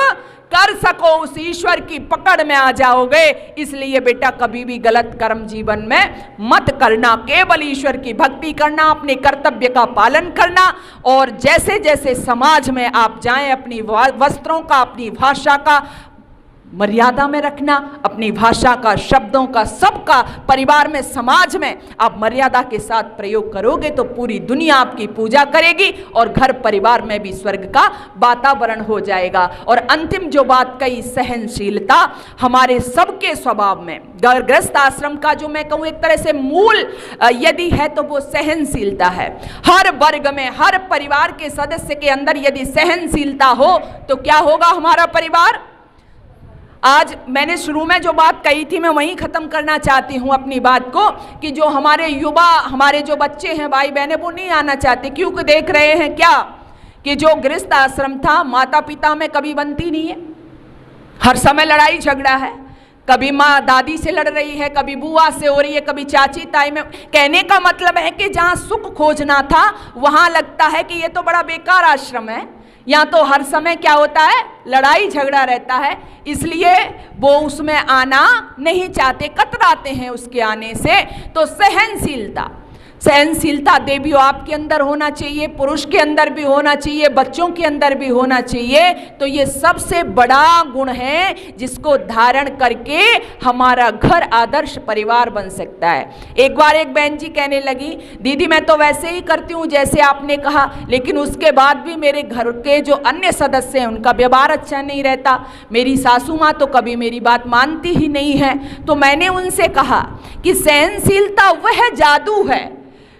Speaker 1: कर सको, उस ईश्वर की पकड़ में आ जाओगे। इसलिए बेटा कभी भी गलत कर्म जीवन में मत करना, केवल ईश्वर की भक्ति करना, अपने कर्तव्य का पालन करना, और जैसे जैसे समाज में आप जाएं, अपनी वस्त्रों का, अपनी भाषा का मर्यादा में रखना, अपनी भाषा का, शब्दों का, सबका परिवार में, समाज में आप मर्यादा के साथ प्रयोग करोगे तो पूरी दुनिया आपकी पूजा करेगी, और घर परिवार में भी स्वर्ग का वातावरण हो जाएगा। और अंतिम जो बात कही, सहनशीलता हमारे सबके स्वभाव में, गृहस्थ आश्रम का जो मैं कहूँ एक तरह से मूल यदि है तो वो सहनशीलता है। हर वर्ग में, हर परिवार के सदस्य के अंदर यदि सहनशीलता हो तो क्या होगा हमारा परिवार। आज मैंने शुरू में जो बात कही थी, मैं वहीं ख़त्म करना चाहती हूँ अपनी बात को, कि जो हमारे युवा, हमारे जो बच्चे हैं, भाई बहनें, वो नहीं आना चाहते, क्योंकि देख रहे हैं क्या कि जो गृहस्थ आश्रम था, माता पिता में कभी बनती नहीं है, हर समय लड़ाई झगड़ा है, कभी माँ दादी से लड़ रही है, कभी बुआ से हो रही है, कभी चाची ताई में। कहने का मतलब है कि जहाँ सुख खोजना था वहाँ लगता है कि ये तो बड़ा बेकार आश्रम है, यहाँ तो हर समय क्या होता है, लड़ाई झगड़ा रहता है, इसलिए वो उसमें आना नहीं चाहते, कतराते हैं उसके आने से। तो सहनशीलता, सहनशीलता देवियों आपके अंदर होना चाहिए, पुरुष के अंदर भी होना चाहिए, बच्चों के अंदर भी होना चाहिए। तो ये सबसे बड़ा गुण है जिसको धारण करके हमारा घर आदर्श परिवार बन सकता है। एक बार एक बहन जी कहने लगी, दीदी मैं तो वैसे ही करती हूँ जैसे आपने कहा, लेकिन उसके बाद भी मेरे घर के जो अन्य सदस्य हैं उनका व्यवहार अच्छा नहीं रहता, मेरी सासू माँ तो कभी मेरी बात मानती ही नहीं है। तो मैंने उनसे कहा कि सहनशीलता वह जादू है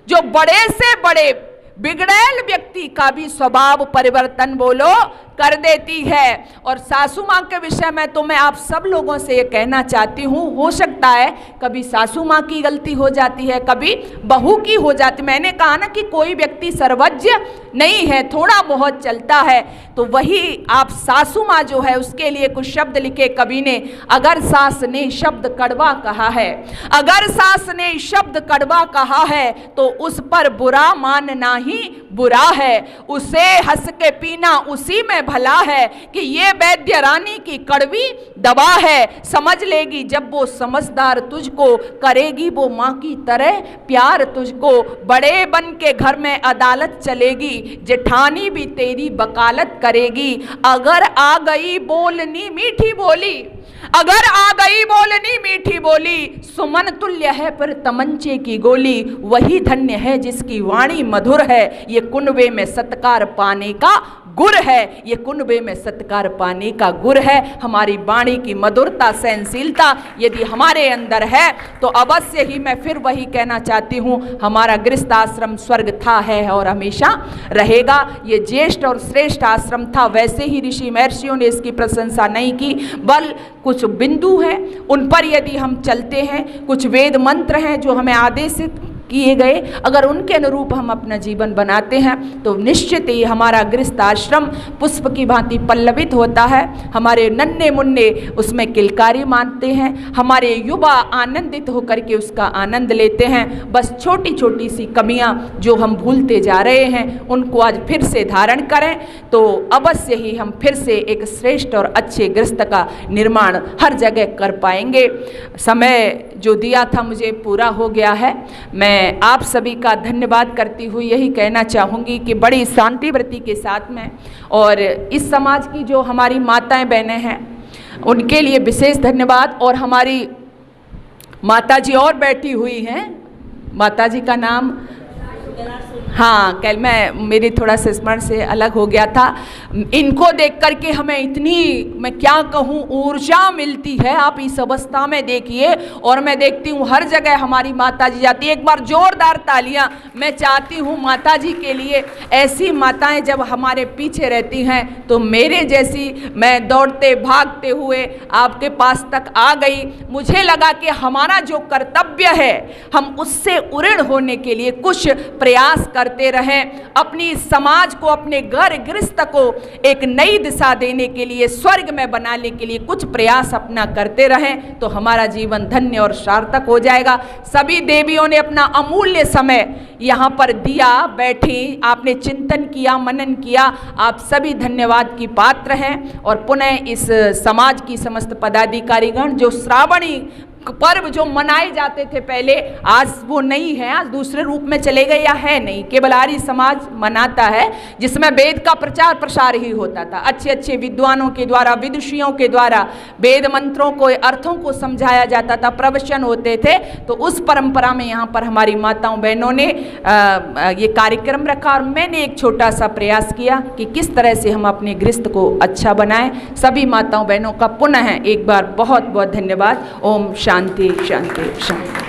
Speaker 1: जो बड़े से बड़े बिगड़ैल व्यक्ति का भी स्वभाव परिवर्तन बोलो कर देती है। और सासू माँ के विषय में तो मैं आप सब लोगों से ये कहना चाहती हूँ, हो सकता है कभी सासू माँ की गलती हो जाती है, कभी बहू की हो जाती। मैंने कहा ना कि कोई व्यक्ति सर्वज्ञ नहीं है, थोड़ा बहुत चलता है। तो वही आप सासू माँ जो है उसके लिए कुछ शब्द लिखे कवि ने, अगर सास ने शब्द कड़वा कहा है, अगर सास ने शब्द कड़वा कहा है तो उस पर बुरा मानना ही बुरा है, उसे हंस के पीना उसी में भला है कि ये वैद्य रानी की कड़वी दवा है। समझ लेगी जब वो समझदार तुझको, करेगी वो माँ की तरह प्यार तुझको, बड़े बन के घर में अदालत चलेगी, जेठानी भी तेरी वकालत करेगी। अगर आ गई बोलनी मीठी बोली, अगर आ गई बोलनी मीठी बोली, सुमन तुल्य है पर तमंचे की गोली, वही धन्य है जिसकी वाणी मधुर है, ये कुनबे में सत्कार पाने का गुर है, ये कुनबे में सत्कार पाने का गुर है। हमारी वाणी की मधुरता, सहनशीलता यदि हमारे अंदर है तो अवश्य ही मैं फिर वही कहना चाहती हूँ, हमारा गृहस्थ आश्रम स्वर्ग था, है और हमेशा रहेगा। ये ज्येष्ठ और श्रेष्ठ आश्रम था, वैसे ही ऋषि महर्षियों ने इसकी प्रशंसा नहीं की, बल कुछ बिंदु हैं उन पर यदि हम चलते हैं, कुछ वेद मंत्र हैं जो हमें आदेशित किए गए, अगर उनके अनुरूप हम अपना जीवन बनाते हैं तो निश्चित ही हमारा गृहस्थ आश्रम पुष्प की भांति पल्लवित होता है। हमारे नन्हे मुन्ने उसमें किलकारी मानते हैं, हमारे युवा आनंदित होकर के उसका आनंद लेते हैं। बस छोटी छोटी सी कमियां जो हम भूलते जा रहे हैं उनको आज फिर से धारण करें तो अवश्य ही हम फिर से एक श्रेष्ठ और अच्छे गृहस्थ का निर्माण हर जगह कर पाएंगे। समय जो दिया था मुझे पूरा हो गया है। मैं आप सभी का धन्यवाद करती हुई यही कहना चाहूँगी कि बड़ी शांति वृत्ति के साथ में और इस समाज की जो हमारी माताएं बहनें हैं उनके लिए विशेष धन्यवाद। और हमारी माता जी और बैठी हुई हैं, माता जी का नाम, हाँ कल मेरी थोड़ा सा स्मरण से अलग हो गया था। इनको देख करके हमें इतनी, मैं क्या कहूँ, ऊर्जा मिलती है। आप इस अवस्था में देखिए और मैं देखती हूँ हर जगह हमारी माता जी जाती है। एक बार जोरदार तालियां मैं चाहती हूँ माता जी के लिए। ऐसी माताएं जब हमारे पीछे रहती हैं तो मेरे जैसी मैं दौड़ते भागते हुए आपके पास तक आ गई। मुझे लगा कि हमारा जो कर्तव्य है हम उससे उऋण होने के लिए कुछ प्रयास करते रहें, अपनी समाज को, अपने घर गृहस्थ को एक नई दिशा देने के लिए, स्वर्ग में बनाने के लिए कुछ प्रयास अपना करते रहें तो हमारा जीवन धन्य और सार्थक हो जाएगा। सभी देवियों ने अपना अमूल्य समय यहाँ पर दिया, बैठी, आपने चिंतन किया, मनन किया, आप सभी धन्यवाद की पात्र हैं। और पुनः इस समाज की समस्त पदाधिकारीगण जो श्रावणी पर्व जो मनाए जाते थे पहले, आज वो नहीं है, आज दूसरे रूप में चले गए या है नहीं, केवल आर्य समाज मनाता है जिसमें वेद का प्रचार प्रसार ही होता था। अच्छे अच्छे विद्वानों के द्वारा, विदुषियों के द्वारा वेद मंत्रों को, अर्थों को समझाया जाता था, प्रवचन होते थे। तो उस परंपरा में यहाँ पर हमारी माताओं बहनों ने ये कार्यक्रम रखा और मैंने एक छोटा सा प्रयास किया कि किस तरह से हम अपने गृहस्थ को अच्छा बनाएं। सभी माताओं बहनों का पुनः एक बार बहुत बहुत धन्यवाद। ओम शांति शांति शांति।